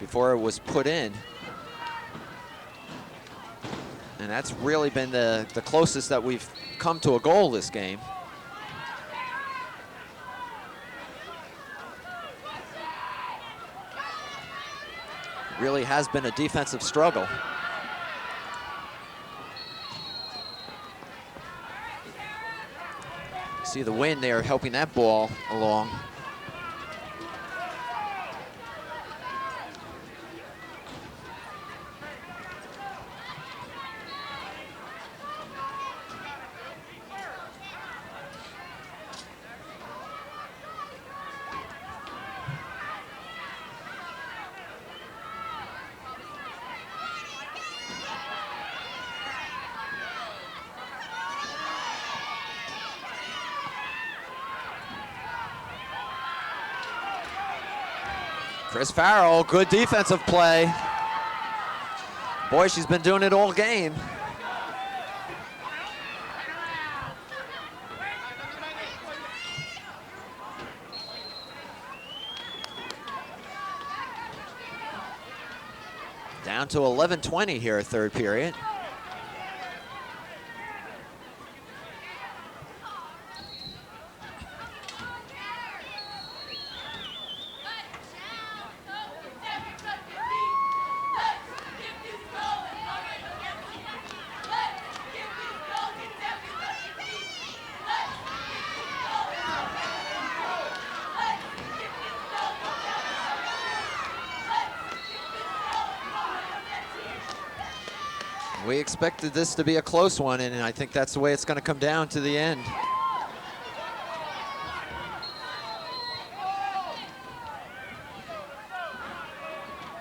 before it was put in. And that's really been the closest that we've come to a goal this game. Really has been a defensive struggle. See the wind there helping that ball along. Chris Farrell, good defensive play. Boy, she's been doing it all game. Down to 11:20 here, third period. We expected this to be a close one, and I think that's the way it's going to come down to the end.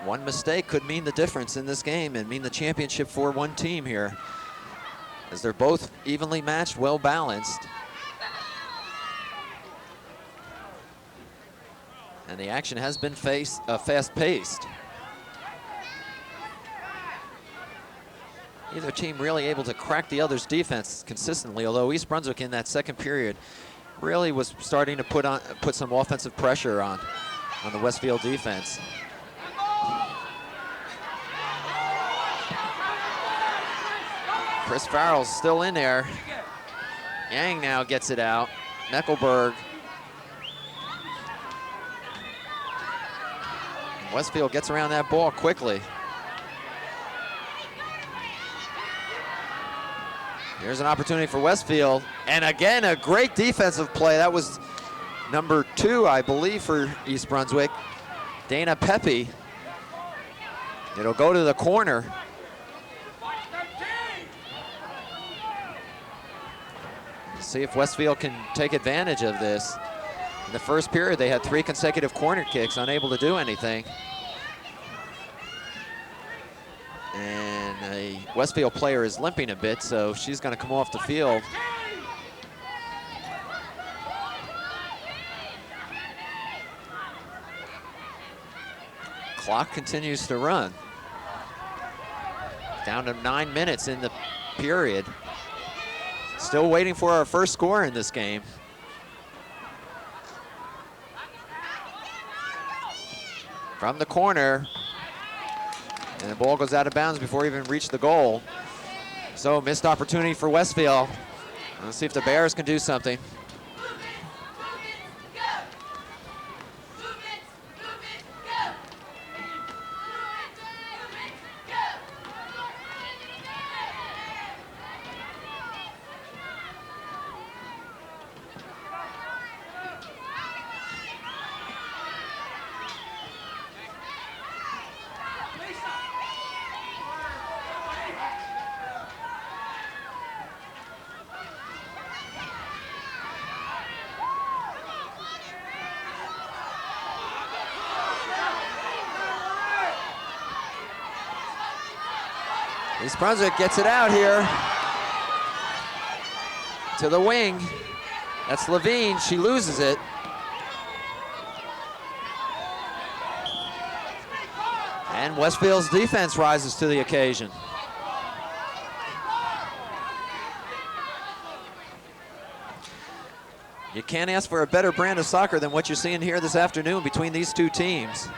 One mistake could mean the difference in this game and mean the championship for one team here, as they're both evenly matched, well balanced. And the action has been fast-paced. Either team really able to crack the other's defense consistently, although East Brunswick in that second period really was starting to put some offensive pressure on the Westfield defense. Chris Farrell's still in there. Yang now gets it out. Neckelberg. Westfield gets around that ball quickly. Here's an opportunity for Westfield. And again, a great defensive play. That was number 2, I believe, for East Brunswick. Dana Pepe. It'll go to the corner. See if Westfield can take advantage of this. In the first period, they had 3 consecutive corner kicks, unable to do anything. And a Westfield player is limping a bit, so she's going to come off the field. Clock continues to run. Down to 9 minutes in the period. Still waiting for our first score in this game. From the corner. And the ball goes out of bounds before even reached the goal. So missed opportunity for Westfield. Let's see if the Bears can do something. East Brunswick gets it out here to the wing. That's Levine. She loses it. And Westfield's defense rises to the occasion. You can't ask for a better brand of soccer than what you're seeing here this afternoon between these two teams.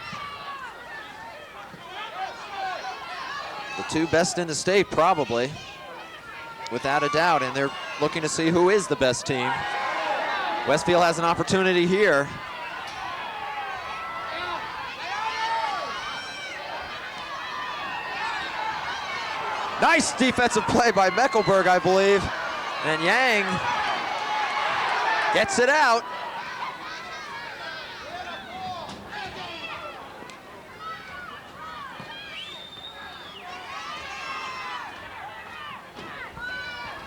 The 2 best in the state, probably, without a doubt, and they're looking to see who is the best team. Westfield has an opportunity here. Nice defensive play by Meggiolaro, I believe. And Yang gets it out.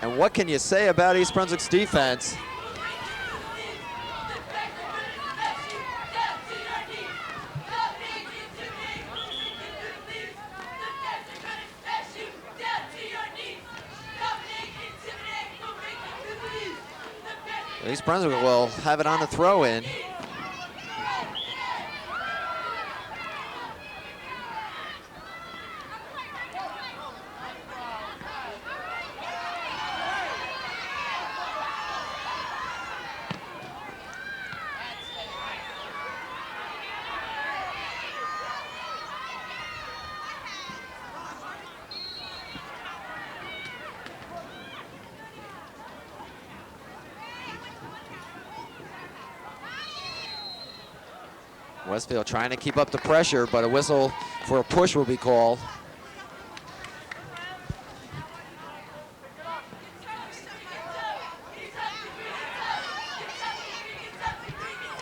And what can you say about East Brunswick's defense? East Brunswick will have it on the throw-in. Westfield trying to keep up the pressure, but a whistle for a push will be called.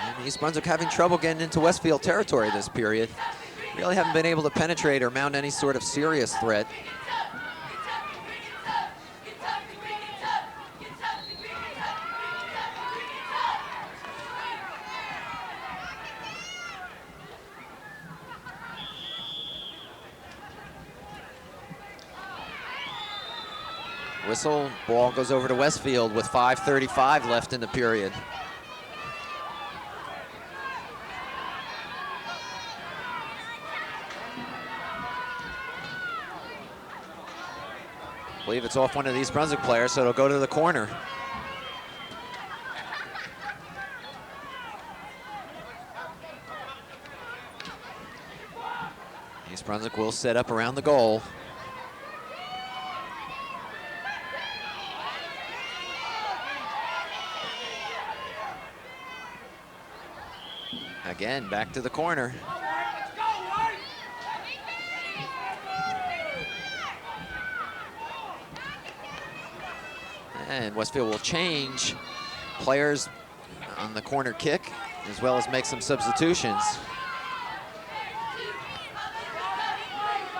And East Brunswick having trouble getting into Westfield territory this period. Really haven't been able to penetrate or mount any sort of serious threat. Whistle, ball goes over to Westfield with 5:35 left in the period. I believe it's off one of these Brunswick players, so it'll go to the corner. East Brunswick will set up around the goal. Again, back to the corner. And Westfield will change players on the corner kick, as well as make some substitutions.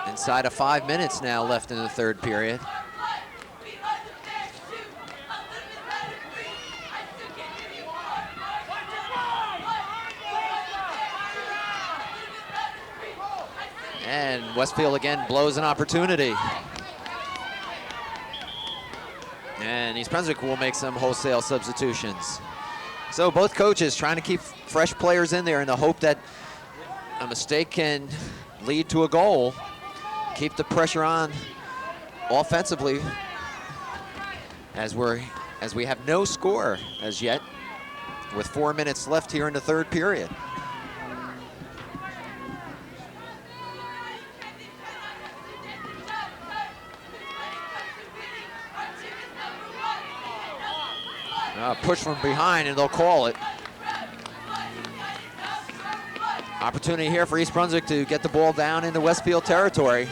Inside of 5 minutes now left in the third period. And Westfield again blows an opportunity. And East Brunswick will make some wholesale substitutions. So both coaches trying to keep fresh players in there in the hope that a mistake can lead to a goal. Keep the pressure on offensively as we have no score as yet with 4 minutes left here in the third period. Push from behind and they'll call it. Opportunity here for East Brunswick to get the ball down into Westfield territory.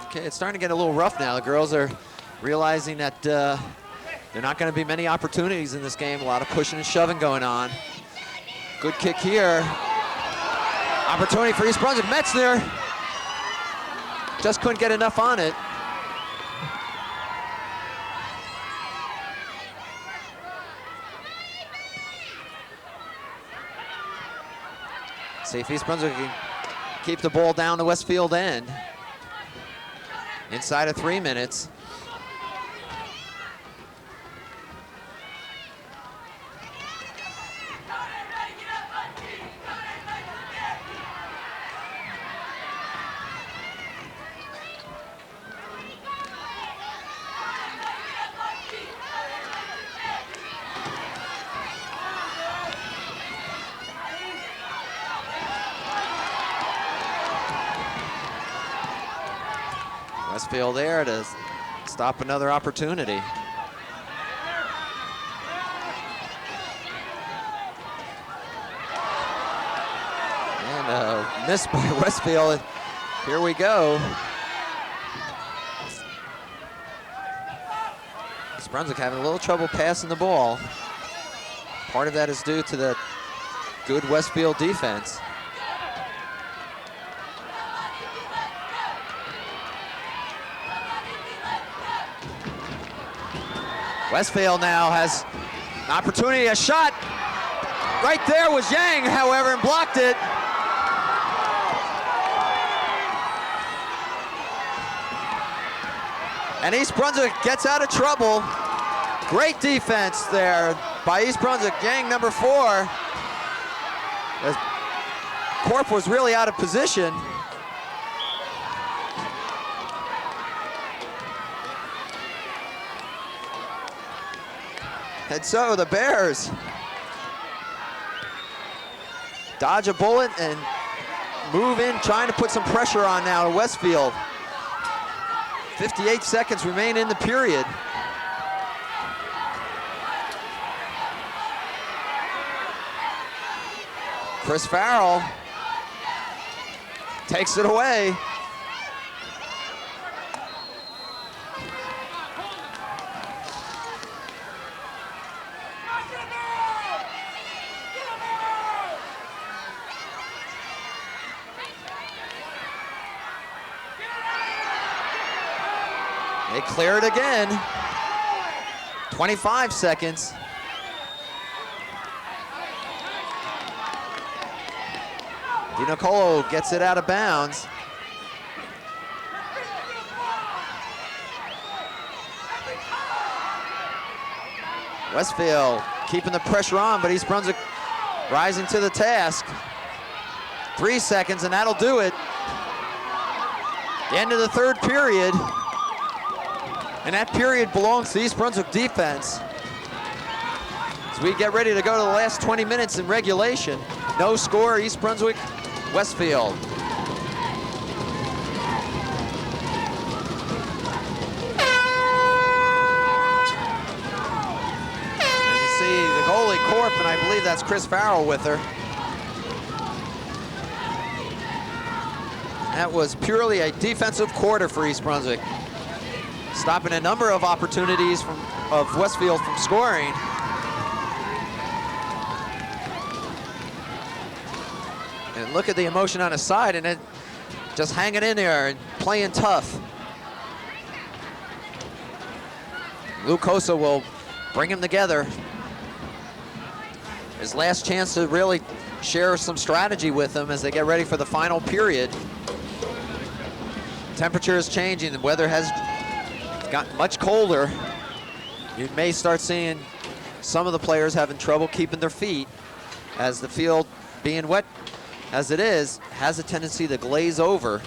Okay, it's starting to get a little rough now. The girls are realizing that there are not going to be many opportunities in this game. A lot of pushing and shoving going on. Good kick here. Opportunity for East Brunswick. Metzner just couldn't get enough on it. See if East Brunswick can keep the ball down the Westfield end. Inside of 3 minutes. Westfield there to stop another opportunity. And a miss by Westfield. Here we go. East Brunswick having a little trouble passing the ball. Part of that is due to the good Westfield defense. Westfield now has an opportunity, a shot. Right there was Yang, however, and blocked it. And East Brunswick gets out of trouble. Great defense there by East Brunswick. Yang, number 4. As Corp was really out of position. And so the Bears dodge a bullet and move in, trying to put some pressure on now to Westfield. 58 seconds remain in the period. Chris Farrell takes it away. They clear it again. 25 seconds. DiNicolo gets it out of bounds. Westfield keeping the pressure on, but East Brunswick rising to the task. 3 seconds, and that'll do it. The end of the third period. And that period belongs to East Brunswick defense. As we get ready to go to the last 20 minutes in regulation. No score, East Brunswick, Westfield. And you see the goalie, Corp, and I believe that's Chris Farrell with her. That was purely a defensive quarter for East Brunswick, stopping a number of opportunities of Westfield from scoring. And look at the emotion on his side, and it just hanging in there and playing tough. Lucosa will bring him together. His last chance to really share some strategy with them as they get ready for the final period. Temperature is changing, the weather has gotten much colder. You may start seeing some of the players having trouble keeping their feet as the field, being wet as it is, has a tendency to glaze over.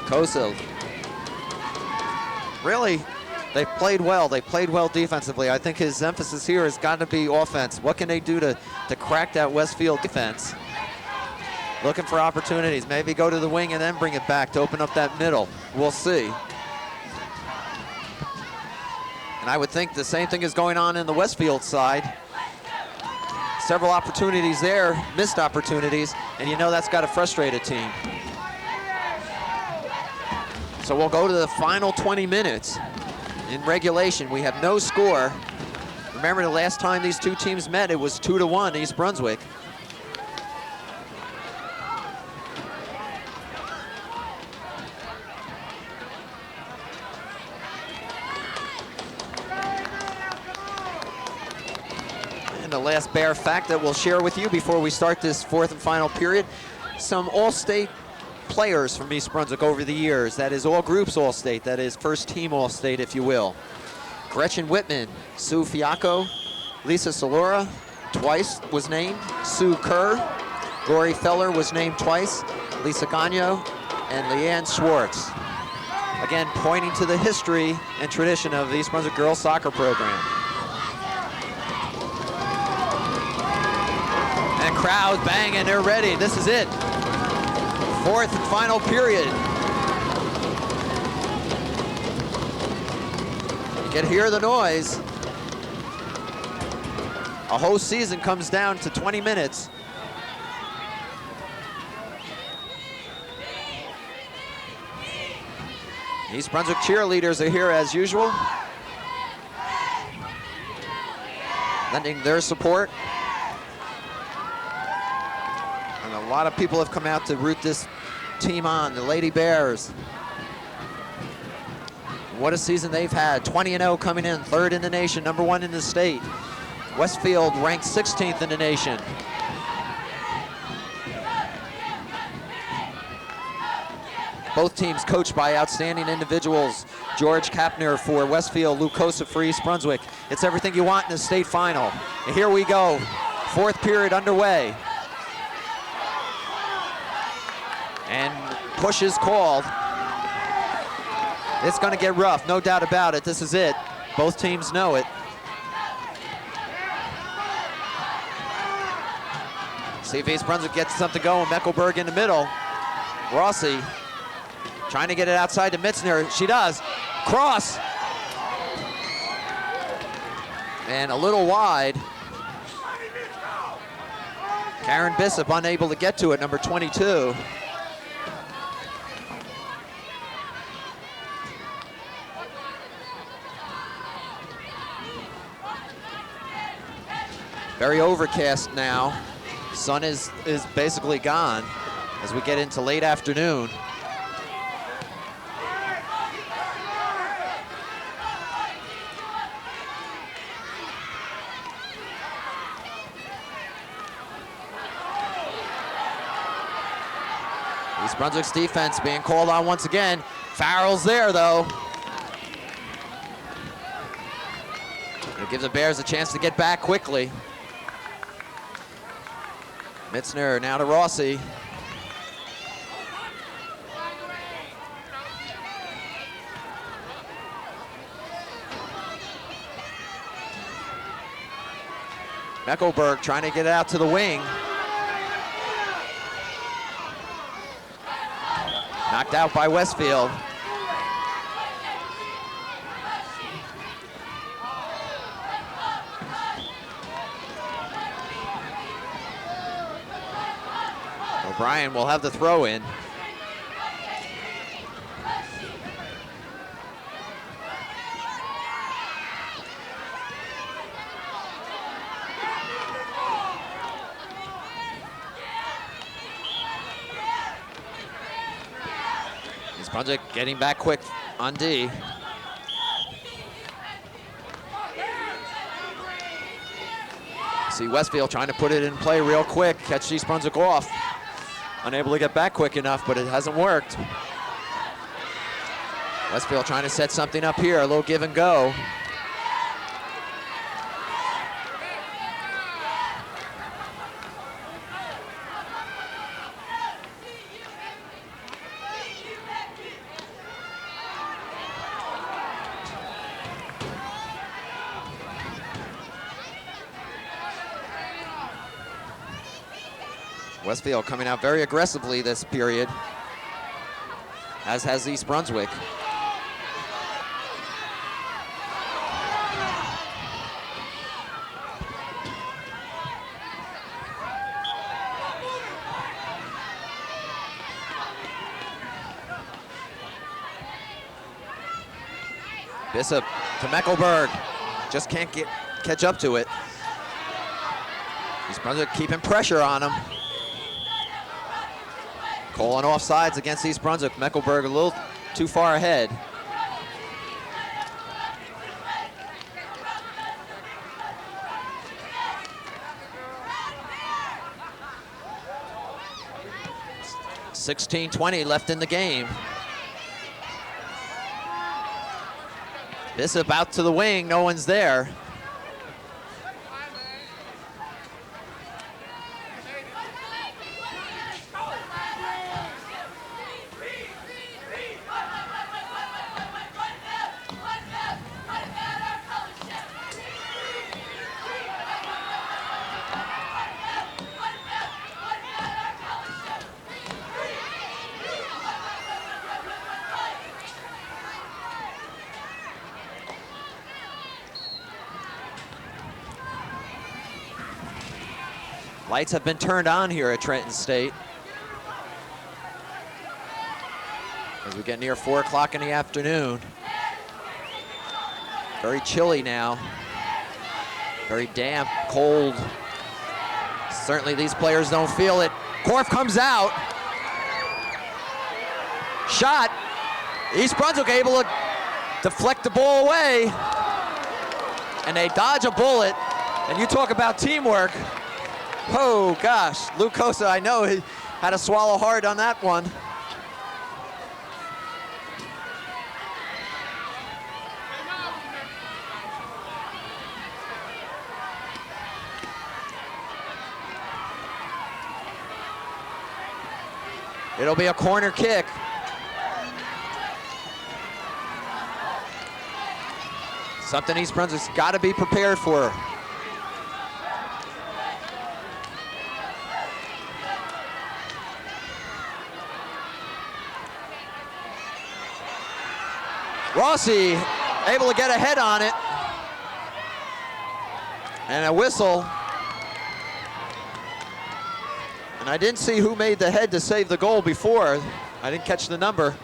Kosa, really, they played well. They played well defensively. I think his emphasis here has got to be offense. What can they do to crack that Westfield defense? Looking for opportunities. Maybe go to the wing and then bring it back to open up that middle. We'll see. And I would think the same thing is going on in the Westfield side. Several opportunities there, missed opportunities, and you know that's got to frustrate a team. So we'll go to the final 20 minutes. In regulation, we have no score. Remember, the last time these two teams met, it was 2-1 East Brunswick. And the last bare fact that we'll share with you before we start this fourth and final period, some all-state players from East Brunswick over the years. That is all groups all-state. That is first team all-state, if you will. Gretchen Whitman, Sue Fiacco, Lisa Solora twice was named. Sue Kerr, Lori Feller was named twice. Lisa Gagno, and Leanne Schwartz. Again, pointing to the history and tradition of the East Brunswick girls soccer program. And crowd banging, they're ready. This is it. Fourth and final period. You can hear the noise. A whole season comes down to 20 minutes. East Brunswick cheerleaders are here as usual, lending their support. And a lot of people have come out to root this team on, the Lady Bears. What a season they've had. 20-0 coming in, third in the nation, number one in the state. Westfield ranked 16th in the nation. Both teams coached by outstanding individuals. George Kapner for Westfield, Lucosa for East Brunswick. It's everything you want in the state final. And here we go, fourth period underway. And push is called. It's gonna get rough, no doubt about it. This is it. Both teams know it. See if East Brunswick gets something going. Mecklenburg in the middle. Rossi trying to get it outside to Mitzner. She does. Cross. And a little wide. Karen Bishop unable to get to it, number 22. Very overcast now. Sun is basically gone as we get into late afternoon. East Brunswick's defense being called on once again. Farrell's there though. It gives the Bears a chance to get back quickly. Mitzner now to Rossi. Meggiolaro trying to get it out to the wing. Knocked out by Westfield. O'Brien will have the throw in. East Brunswick getting back quick on D. See Westfield trying to put it in play real quick, catch East Brunswick off. Unable to get back quick enough, but it hasn't worked. Westfield trying to set something up here, a little give and go. Westfield coming out very aggressively this period, as has East Brunswick. Bishop to Meggiolaro, just can't catch up to it. East Brunswick keeping pressure on him. Calling offsides against East Brunswick. Meggiolaro a little too far ahead. .16:20 left in the game. Bishop out to the wing, no one's there. Lights have been turned on here at Trenton State. As we get near 4 o'clock in the afternoon. Very chilly now. Very damp, cold. Certainly these players don't feel it. Korf comes out. Shot. East Brunswick able to deflect the ball away. And they dodge a bullet. And you talk about teamwork. Oh gosh, Lucosa, I know he had to swallow hard on that one. It'll be a corner kick. Something East Brunswick's got to be prepared for. Rossi able to get a head on it. And a whistle. And I didn't see who made the head to save the goal before. I didn't catch the number.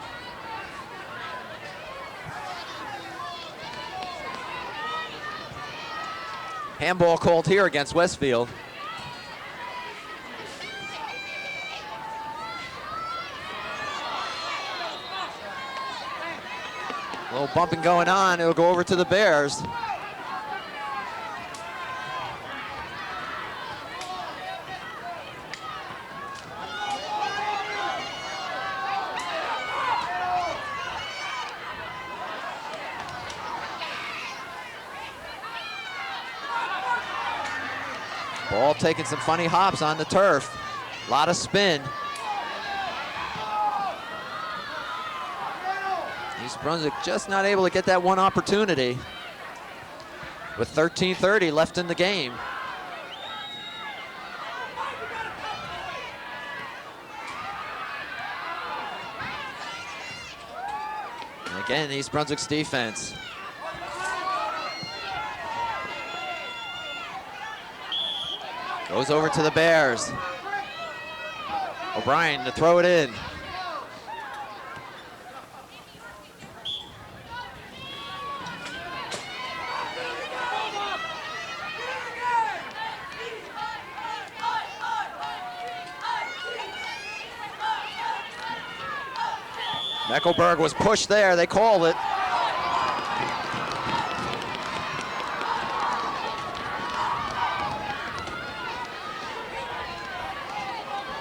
Handball called here against Westfield. A little bumping going on. It'll go over to the Bears. Ball taking some funny hops on the turf. A lot of spin. East Brunswick just not able to get that one opportunity with 13:30 left in the game. And again, East Brunswick's defense. Goes over to the Bears. O'Brien to throw it in. Mecklenburg was pushed there, they called it.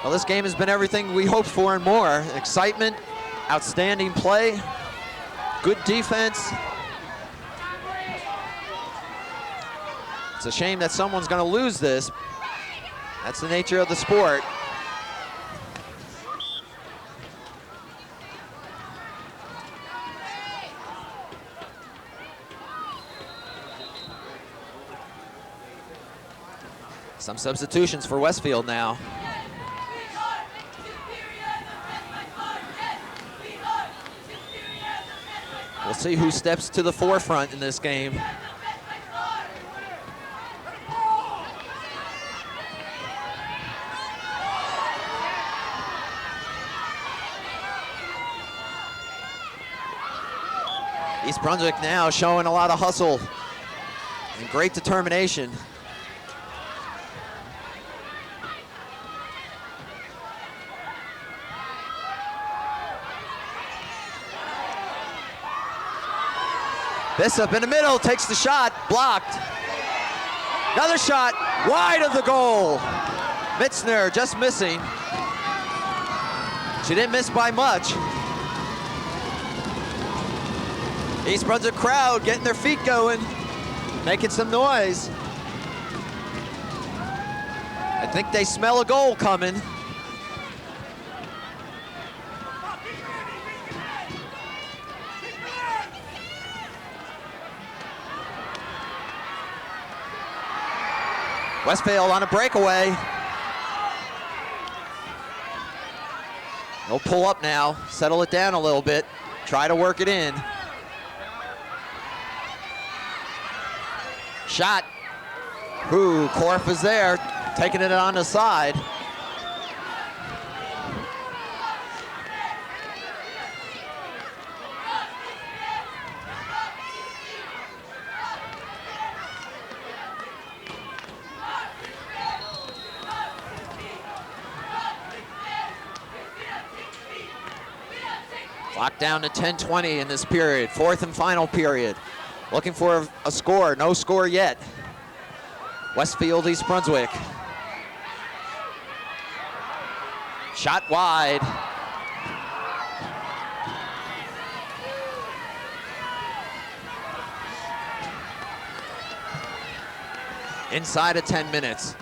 Well, this game has been everything we hoped for and more. Excitement, outstanding play, good defense. It's a shame that someone's going to lose this. That's the nature of the sport. Some substitutions for Westfield now. We'll see who steps to the forefront in this game. East Brunswick now showing a lot of hustle and great determination. Bishop in the middle, takes the shot, blocked. Another shot, wide of the goal. Mitzner just missing. She didn't miss by much. East Brunswick crowd getting their feet going, making some noise. I think they smell a goal coming. Westfield on a breakaway. They'll pull up now, settle it down a little bit, try to work it in. Shot. Ooh, Korf is there, taking it on the side. Clock down to 10:20 in this period, fourth and final period. Looking for a score, no score yet. Westfield, East Brunswick. Shot wide. Inside of 10 minutes.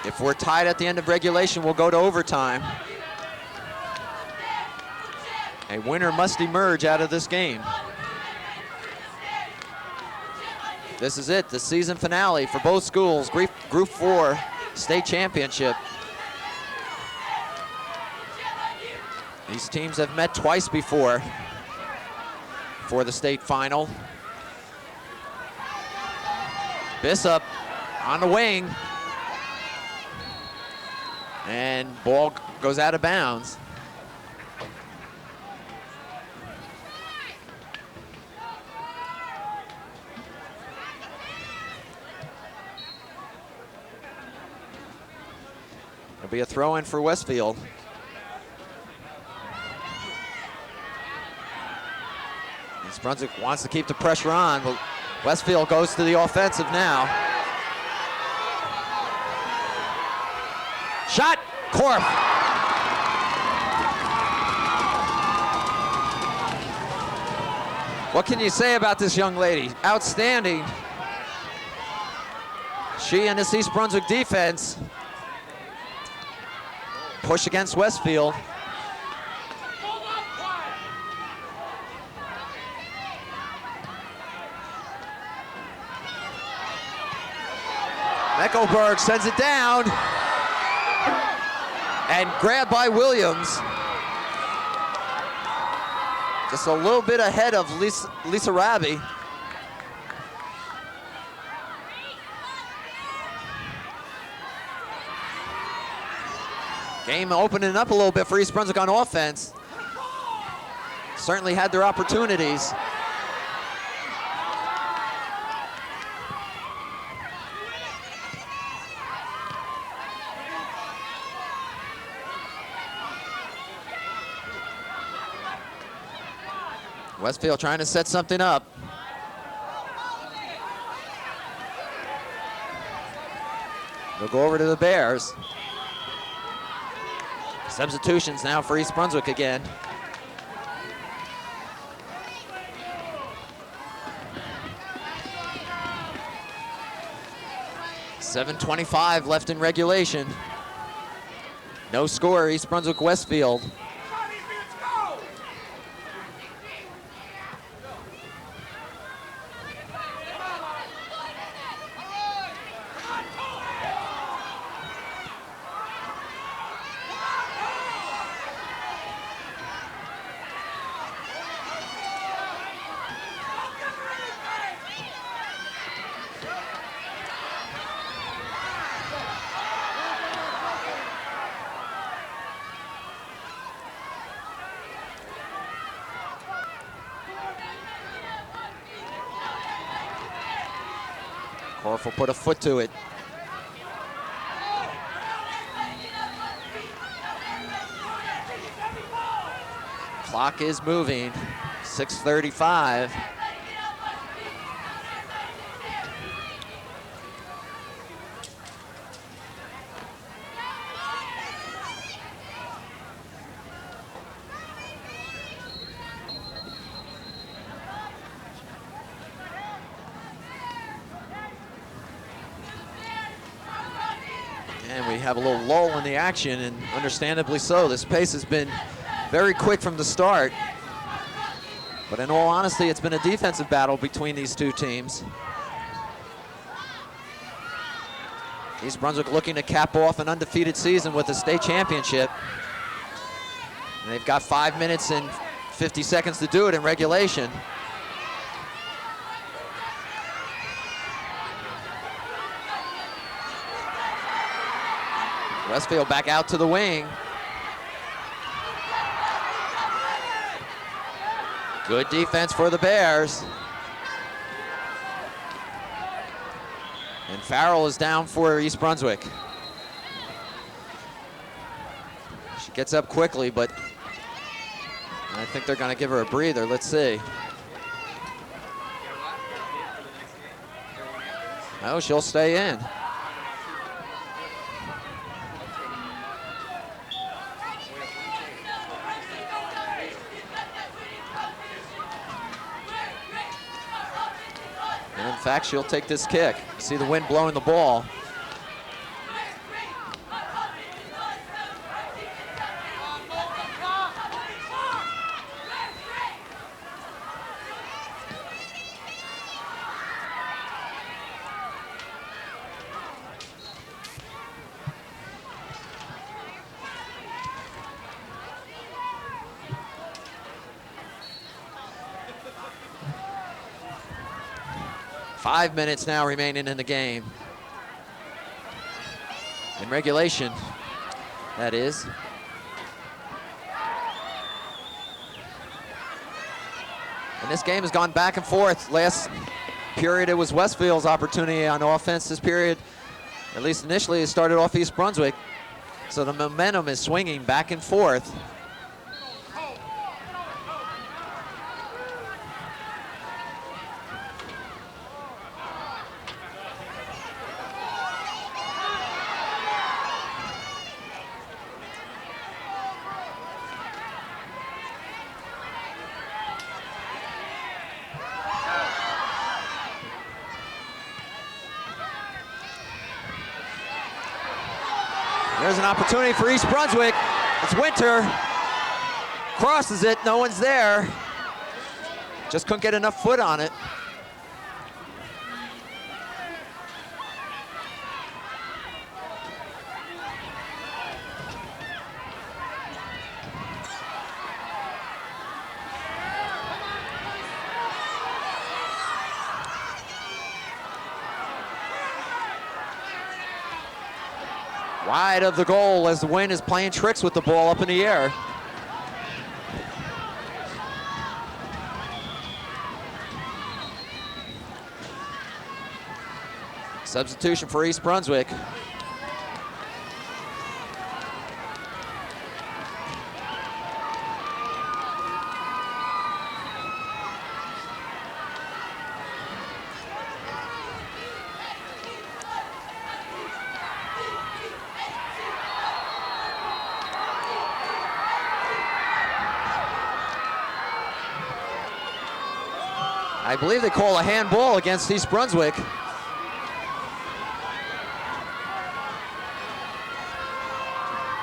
If we're tied at the end of regulation, we'll go to overtime. A winner must emerge out of this game. This is it, the season finale for both schools, Group 4 state championship. These teams have met twice before for the state final. Bishop on the wing. And ball goes out of bounds. It'll be a throw-in for Westfield. East Brunswick wants to keep the pressure on, but Westfield goes to the offensive now. Shot, Korf. What can you say about this young lady? Outstanding. She and this East Brunswick defense push against Westfield. Meggiolaro sends it down. And grabbed by Williams. Just a little bit ahead of Lisa Rabi. Game opening up a little bit for East Brunswick on offense. Certainly had their opportunities. Westfield trying to set something up. They'll go over to the Bears. Substitutions now for East Brunswick again. .7:25 left in regulation. No score, East Brunswick Westfield. Korf will put a foot to it. Clock is moving, 6:35. And we have a little lull in the action, and understandably so. This pace has been very quick from the start. But in all honesty, it's been a defensive battle between these two teams. East Brunswick looking to cap off an undefeated season with a state championship. And they've got 5 minutes and 50 seconds to do it in regulation. Westfield back out to the wing. Good defense for the Bears. And Farrell is down for East Brunswick. She gets up quickly, but I think they're gonna give her a breather. Let's see. No, she'll stay in. In fact, she'll take this kick. See the wind blowing the ball. Five minutes now remaining in the game. In regulation, that is. And this game has gone back and forth. Last period, it was Westfield's opportunity on offense. This period, at least initially, it started off East Brunswick. So the momentum is swinging back and forth. There's an opportunity for East Brunswick. It's Winter. Crosses it, no one's there. Just couldn't get enough foot on it. Wide of the goal as the wind is playing tricks with the ball up in the air. Substitution for East Brunswick. I believe they call a handball against East Brunswick.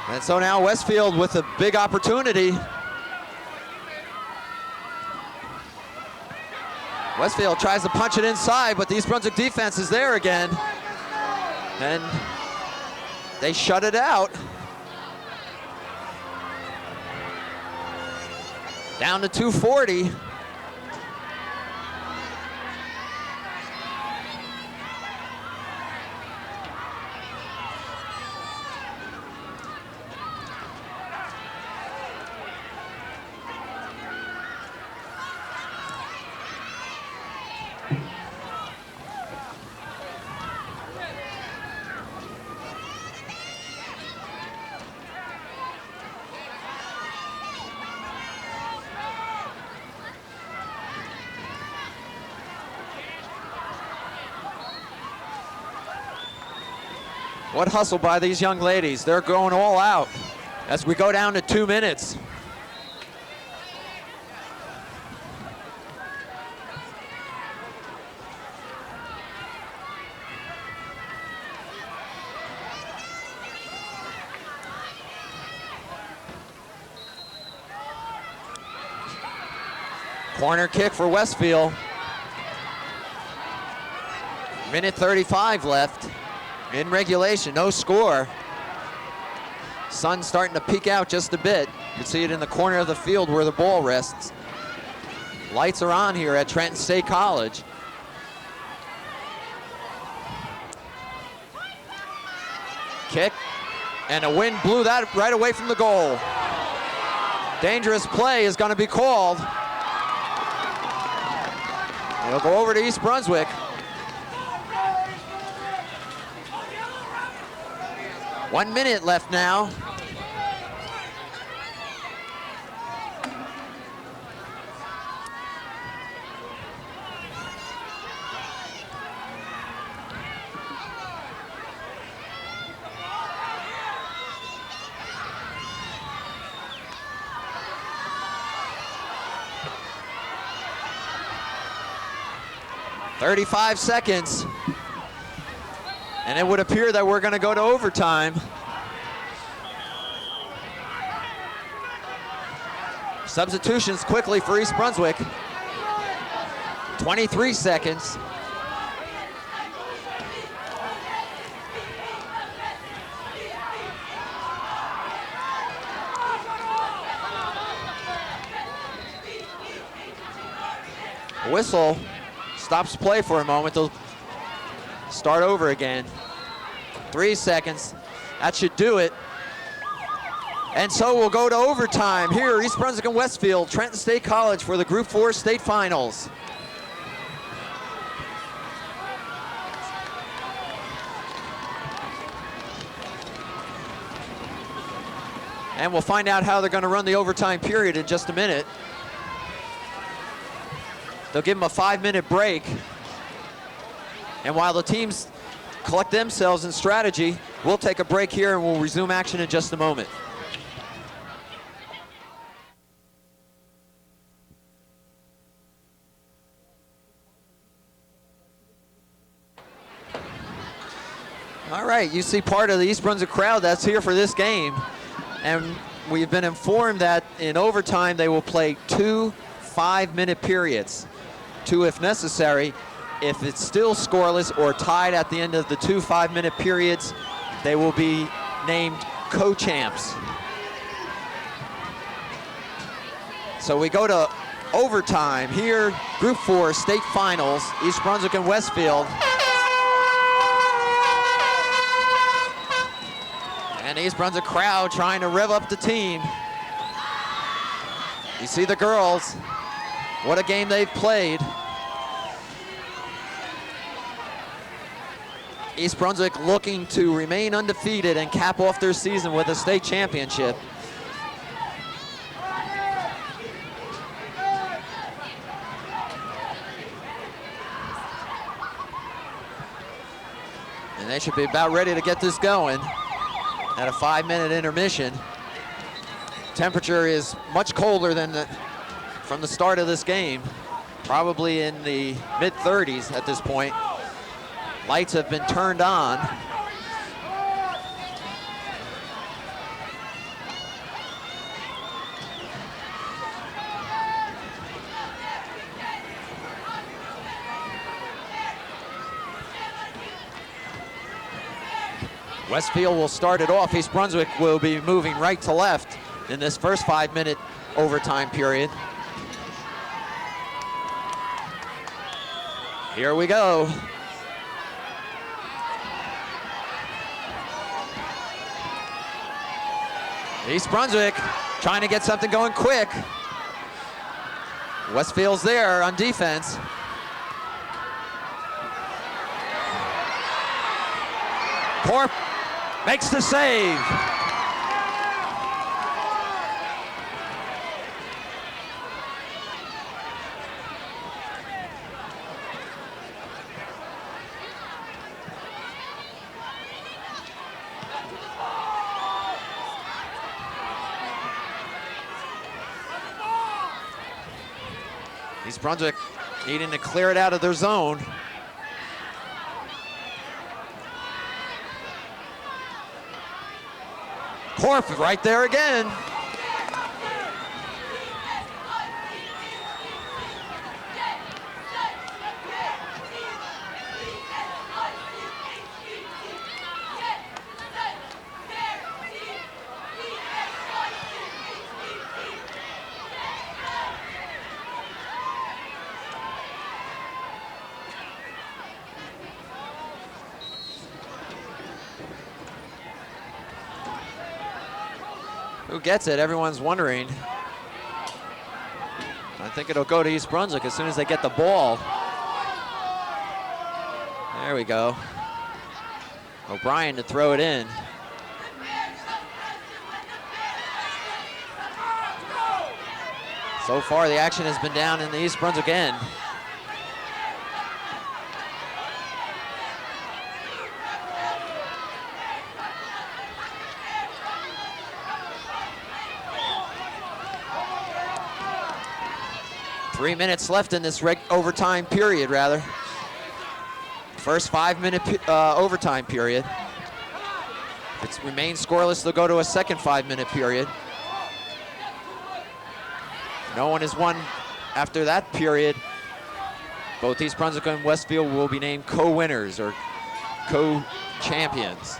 And so now Westfield with a big opportunity. Westfield tries to punch it inside, but the East Brunswick defense is there again. And they shut it out. Down to 2:40. What hustle by these young ladies. They're going all out as we go down to 2 minutes. Corner kick for Westfield. Minute 35 left. In regulation, no score. Sun's starting to peek out just a bit. You can see it in the corner of the field where the ball rests. Lights are on here at Trenton State College. Kick, and the wind blew that right away from the goal. Dangerous play is going to be called. It'll go over to East Brunswick. One minute left now. "35 seconds. And it would appear that we're going to go to overtime. Substitutions quickly for East Brunswick. 23 seconds. Whistle stops play for a moment. They'll start over again. 3 seconds. That should do it. And so we'll go to overtime here, East Brunswick and Westfield, Trenton State College for the Group 4 state finals. And we'll find out how they're going to run the overtime period in just a minute. They'll give them a 5-minute break. And while the teams collect themselves in strategy, we'll take a break here and we'll resume action in just a moment. All right, you see part of the East Brunswick crowd that's here for this game. And we've been informed that in overtime they will play 2 5-minute periods. 2 if necessary. If it's still scoreless or tied at the end of the 2 5-minute periods, they will be named co-champs. So we go to overtime here, Group 4 state finals, East Brunswick and Westfield. And East Brunswick crowd trying to rev up the team. You see the girls, what a game they've played. East Brunswick looking to remain undefeated and cap off their season with a state championship. And they should be about ready to get this going at a 5-minute intermission. Temperature is much colder than from the start of this game, probably in the mid-30s at this point. Lights have been turned on. Westfield will start it off. East Brunswick will be moving right to left in this first 5-minute overtime period. Here we go. East Brunswick trying to get something going quick. Westfield's there on defense. Corp makes the save. East Brunswick needing to clear it out of their zone. Corp right there again. Who gets it? Everyone's wondering. I think it'll go to East Brunswick as soon as they get the ball. There we go. O'Brien to throw it in. So far, the action has been down in the East Brunswick end. Three minutes left in this overtime period, rather. First 5-minute overtime period. If it remains scoreless, they'll go to a second 5-minute period. No one has won after that period. Both East Brunswick and Westfield will be named co-winners or co-champions.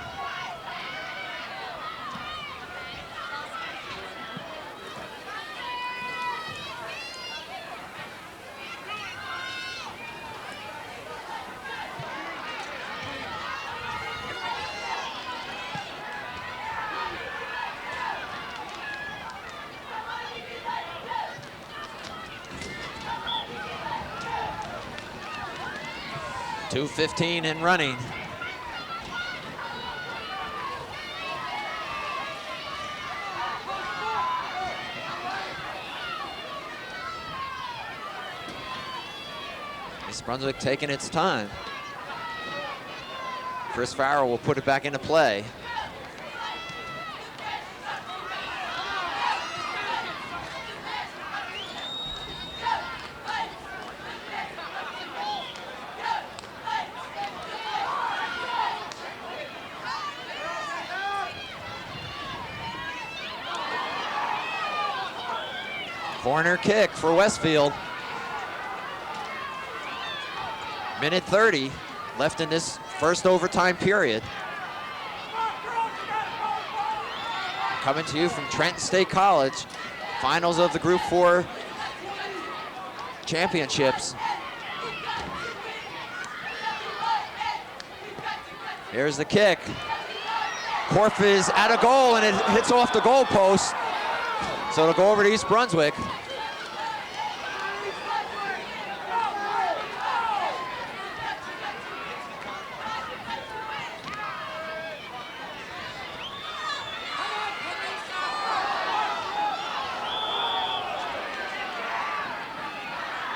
.2:15 and running. East Brunswick taking its time. Chris Farrell will put it back into play. Corner kick for Westfield. Minute 30 left in this first overtime period. Coming to you from Trenton State College, finals of the Group 4 championships. Here's the kick. Korf is at a goal and it hits off the goal post. So it'll go over to East Brunswick.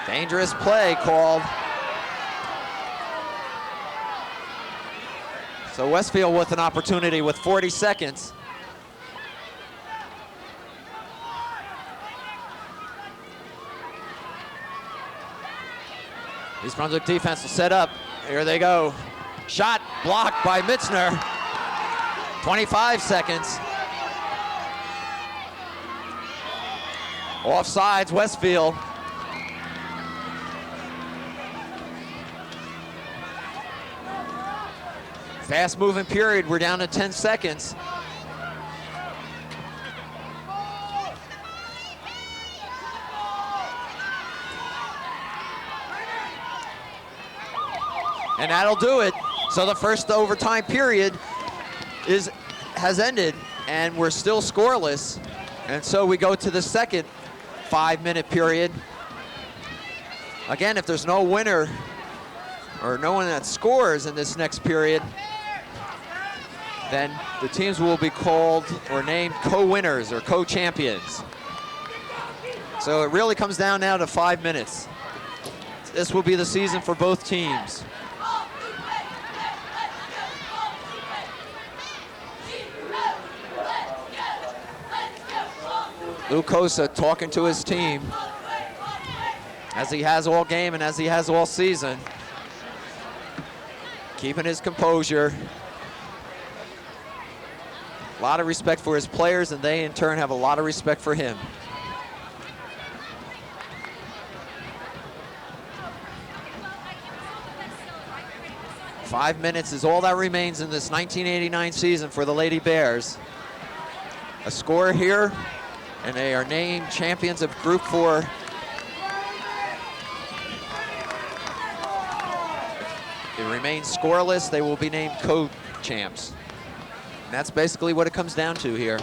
Dangerous play called. So Westfield with an opportunity with 40 seconds. East Brunswick defense will set up. Here they go. Shot blocked by Mitzner. 25 seconds. Offsides, Westfield. Fast moving period, we're down to 10 seconds. And that'll do it. So the first overtime period has ended and we're still scoreless. And so we go to the second 5-minute period. Again, if there's no winner or no one that scores in this next period, then the teams will be called or named co-winners or co-champions. So it really comes down now to 5 minutes. This will be the season for both teams. Lou Cosa talking to his team, as he has all game and as he has all season. Keeping his composure. A lot of respect for his players, and they in turn have a lot of respect for him. Five minutes is all that remains in this 1989 season for the Lady Bears. A score here, and they are named champions of Group 4. They remain scoreless. They will be named co-champs. And that's basically what it comes down to here.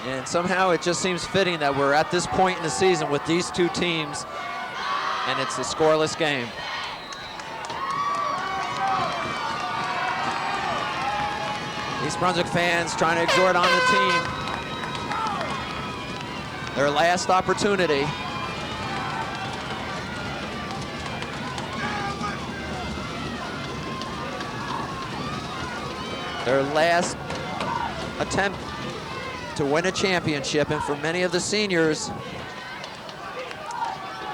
And somehow it just seems fitting that we're at this point in the season with these two teams, and it's a scoreless game. East Brunswick fans trying to exhort on the team. Their last opportunity. Their last attempt to win a championship, and for many of the seniors,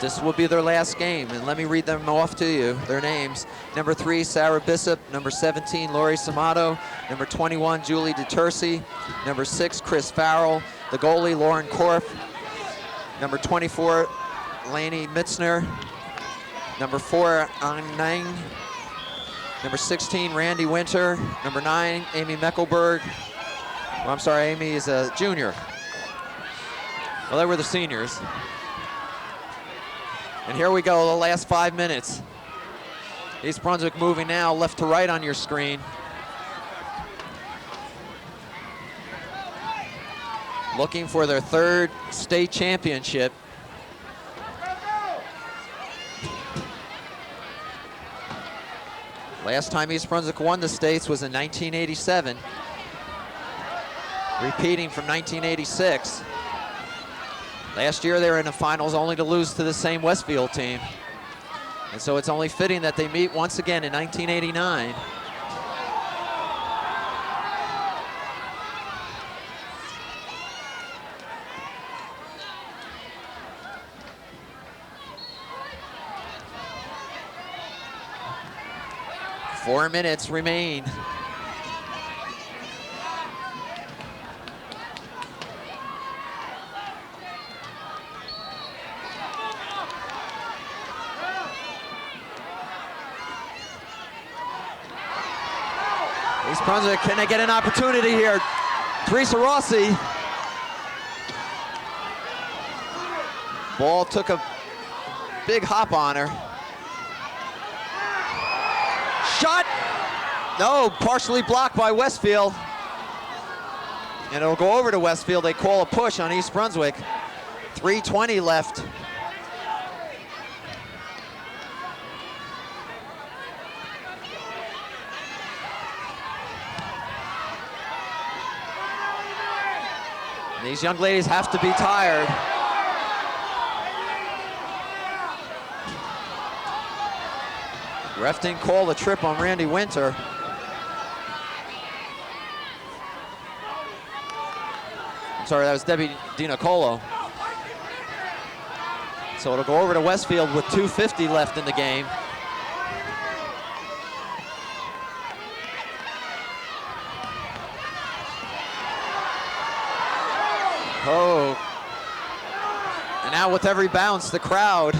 this will be their last game. And let me read them off to you, their names. Number 3, Sarah Bissop. Number 17, Lori Samato. Number 21, Julie DeTersi. Number 6, Chris Farrell. The goalie, Lauren Korf. Number 24, Lainey Mitzner. Number 4, Ang Nang. Number 16, Randy Winter. Number 9, Amy Meckelberg. Well, I'm sorry, Amy is a junior. Well, they were the seniors. And here we go, the last 5 minutes. East Brunswick moving now left to right on your screen. Looking for their 3rd state championship. Last time East Brunswick won the states was in 1987. Repeating from 1986. Last year they were in the finals only to lose to the same Westfield team. And so it's only fitting that they meet once again in 1989. Four minutes remain. East Brunswick, can they get an opportunity here? Teresa Rossi. Ball took a big hop on her. Shot! No, partially blocked by Westfield. And it'll go over to Westfield. They call a push on East Brunswick. 3:20 left. And these young ladies have to be tired. Ref didn't call the trip on Randy Winter. I'm sorry, that was Debbie DiNicolo. So it'll go over to Westfield with 2:50 left in the game. Oh. And now with every bounce, the crowd.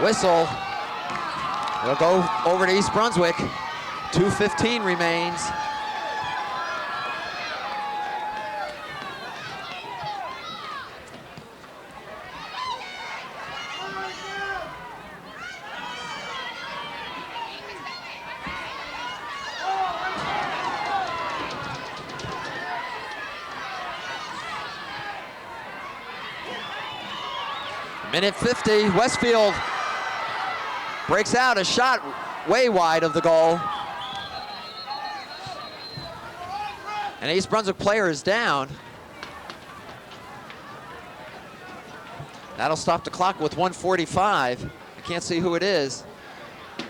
Whistle. It'll go over to East Brunswick. 2:15 remains. Minute 50, Westfield breaks out a shot way wide of the goal. An East Brunswick player is down. That'll stop the clock with 1:45. I can't see who it is. I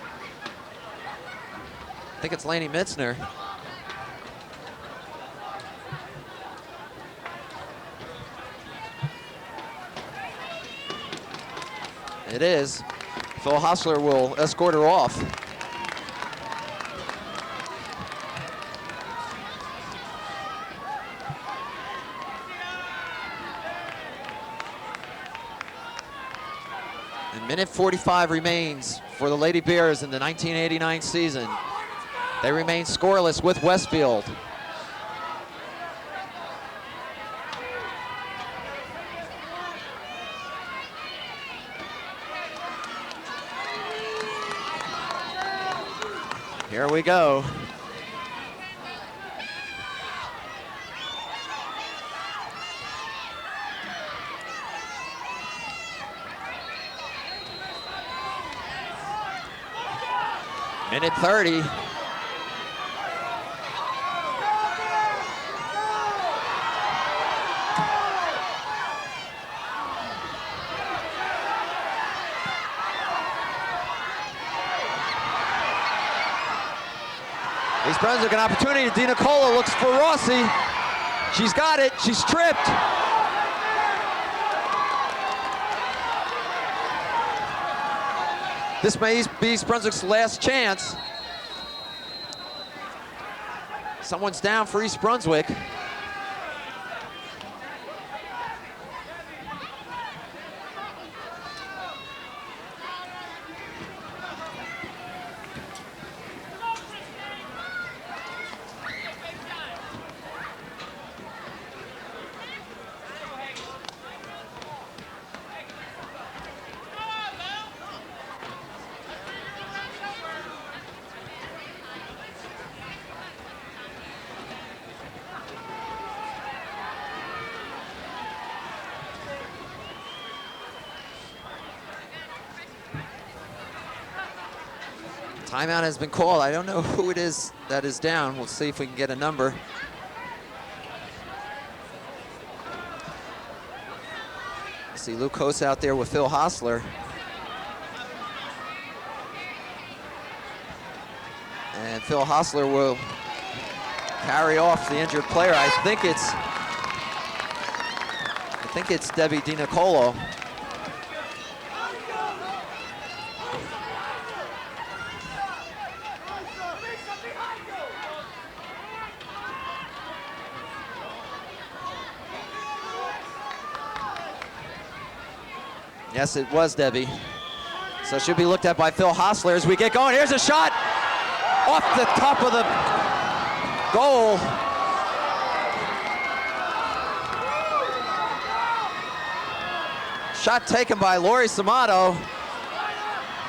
think it's Laney Mitzner. It is. Phil Hostler will escort her off. And minute 45 remains for the Lady Bears in the 1989 season. They remain scoreless with Westfield. Here we go. Minute 30. East Brunswick an opportunity. DiNicolo looks for Rossi. She's got it. She's tripped. This may be East Brunswick's last chance. Someone's down for East Brunswick. Timeout has been called. I don't know who it is that is down. We'll see if we can get a number. See Luke Coase out there with Phil Hostler. And Phil Hostler will carry off the injured player. I think it's Debbie DiNicolo. Yes, it was, Debbie. So should be looked at by Phil Hostler as we get going. Here's a shot off the top of the goal. Shot taken by Lori Samato.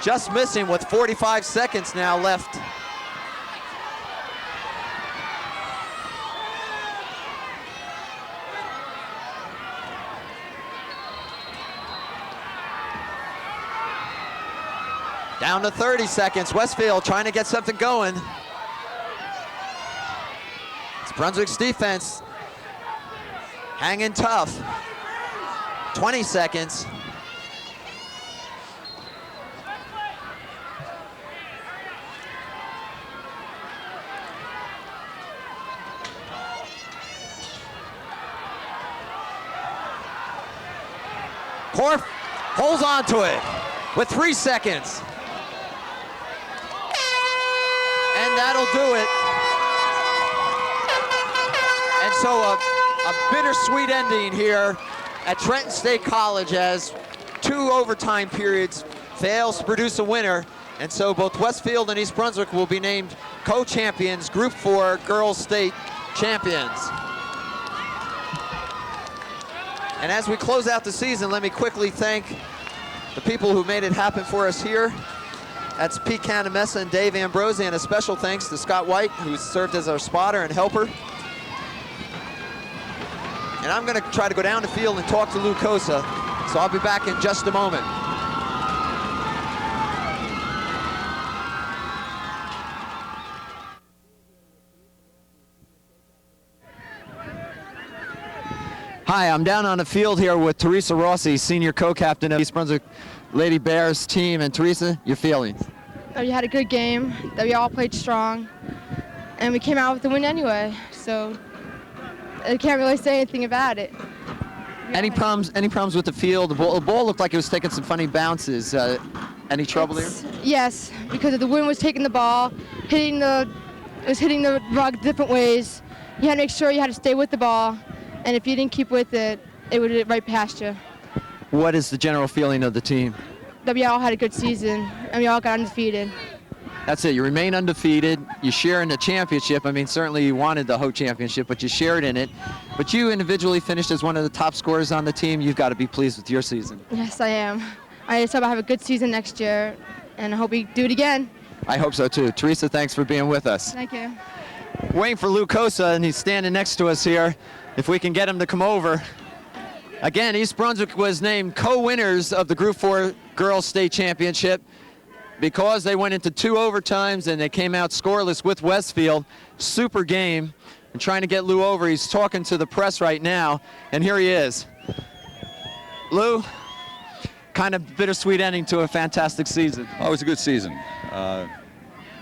Just missing with 45 seconds now left. Down to 30 seconds. Westfield trying to get something going. It's Brunswick's defense hanging tough. 20 seconds. Korf holds on to it with 3 seconds. And that'll do it. And so a bittersweet ending here at Trenton State College as 2 overtime periods fails to produce a winner. And so both Westfield and East Brunswick will be named co-champions, Group 4 Girls State champions. And as we close out the season, let me quickly thank the people who made it happen for us here. That's Pete Canamessa and Dave Ambrosi, and a special thanks to Scott White, who served as our spotter and helper. And I'm gonna try to go down the field and talk to Lou Cosa, so I'll be back in just a moment. Hi, I'm down on the field here with Teresa Rossi, senior co-captain of East Brunswick Lady Bears team. And Teresa, your feelings? We had a good game, that we all played strong, and we came out with the win anyway, so I can't really say anything about it. Any problems with the field? The ball looked like it was taking some funny bounces. Any trouble there? Yes, because the wind was taking the ball, hitting the rug different ways. You had to make sure you had to stay with the ball, and if you didn't keep with it, it would hit right past you. What is the general feeling of the team? That we all had a good season, and we all got undefeated. That's it. You remain undefeated. You share in the championship. I mean, certainly you wanted the Ho championship, but you shared in it. But you individually finished as one of the top scorers on the team. You've got to be pleased with your season. Yes, I am. I just hope I have a good season next year, and I hope we do it again. I hope so too. Teresa, thanks for being with us. Thank you. Waiting for Lou Cosa, and he's standing next to us here. If we can get him to come over. Again, East Brunswick was named co-winners of the Group 4 Girls State Championship because they went into 2 overtimes and they came out scoreless with Westfield. Super game. And trying to get Lou over. He's talking to the press right now, and here he is. Lou, kind of bittersweet ending to a fantastic season. Oh, it was a good season. Like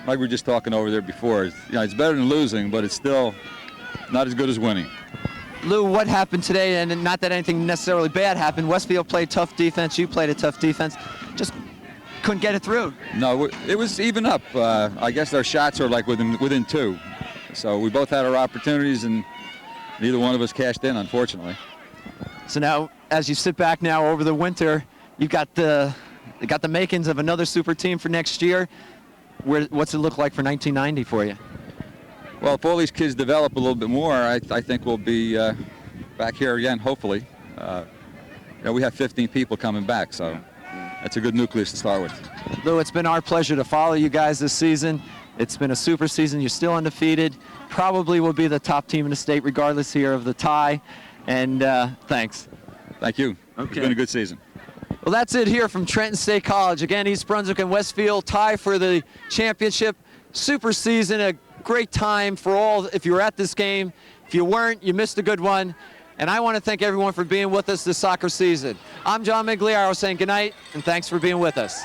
we were just talking over there before, it's better than losing, but it's still not as good as winning. Lou, what happened today? And not that anything necessarily bad happened. Westfield played tough defense. You played a tough defense. Just couldn't get it through. No, it was even up. I guess our shots are like within 2. So we both had our opportunities, and neither one of us cashed in, unfortunately. So now, as you sit back now over the winter, you've got the makings of another super team for next year. What's it look like for 1990 for you? Well, if all these kids develop a little bit more, I think we'll be back here again, hopefully. We have 15 people coming back, so that's a good nucleus to start with. Lou, it's been our pleasure to follow you guys this season. It's been a super season. You're still undefeated. Probably will be the top team in the state regardless here of the tie. And thanks. Thank you. Okay. It's been a good season. Well, that's it here from Trenton State College. Again, East Brunswick and Westfield tie for the championship. Super season, a great time for all. If you were at this game, if you weren't, you missed a good one. And I want to thank everyone for being with us this soccer season. I'm John Meggiolaro saying goodnight, and thanks for being with us.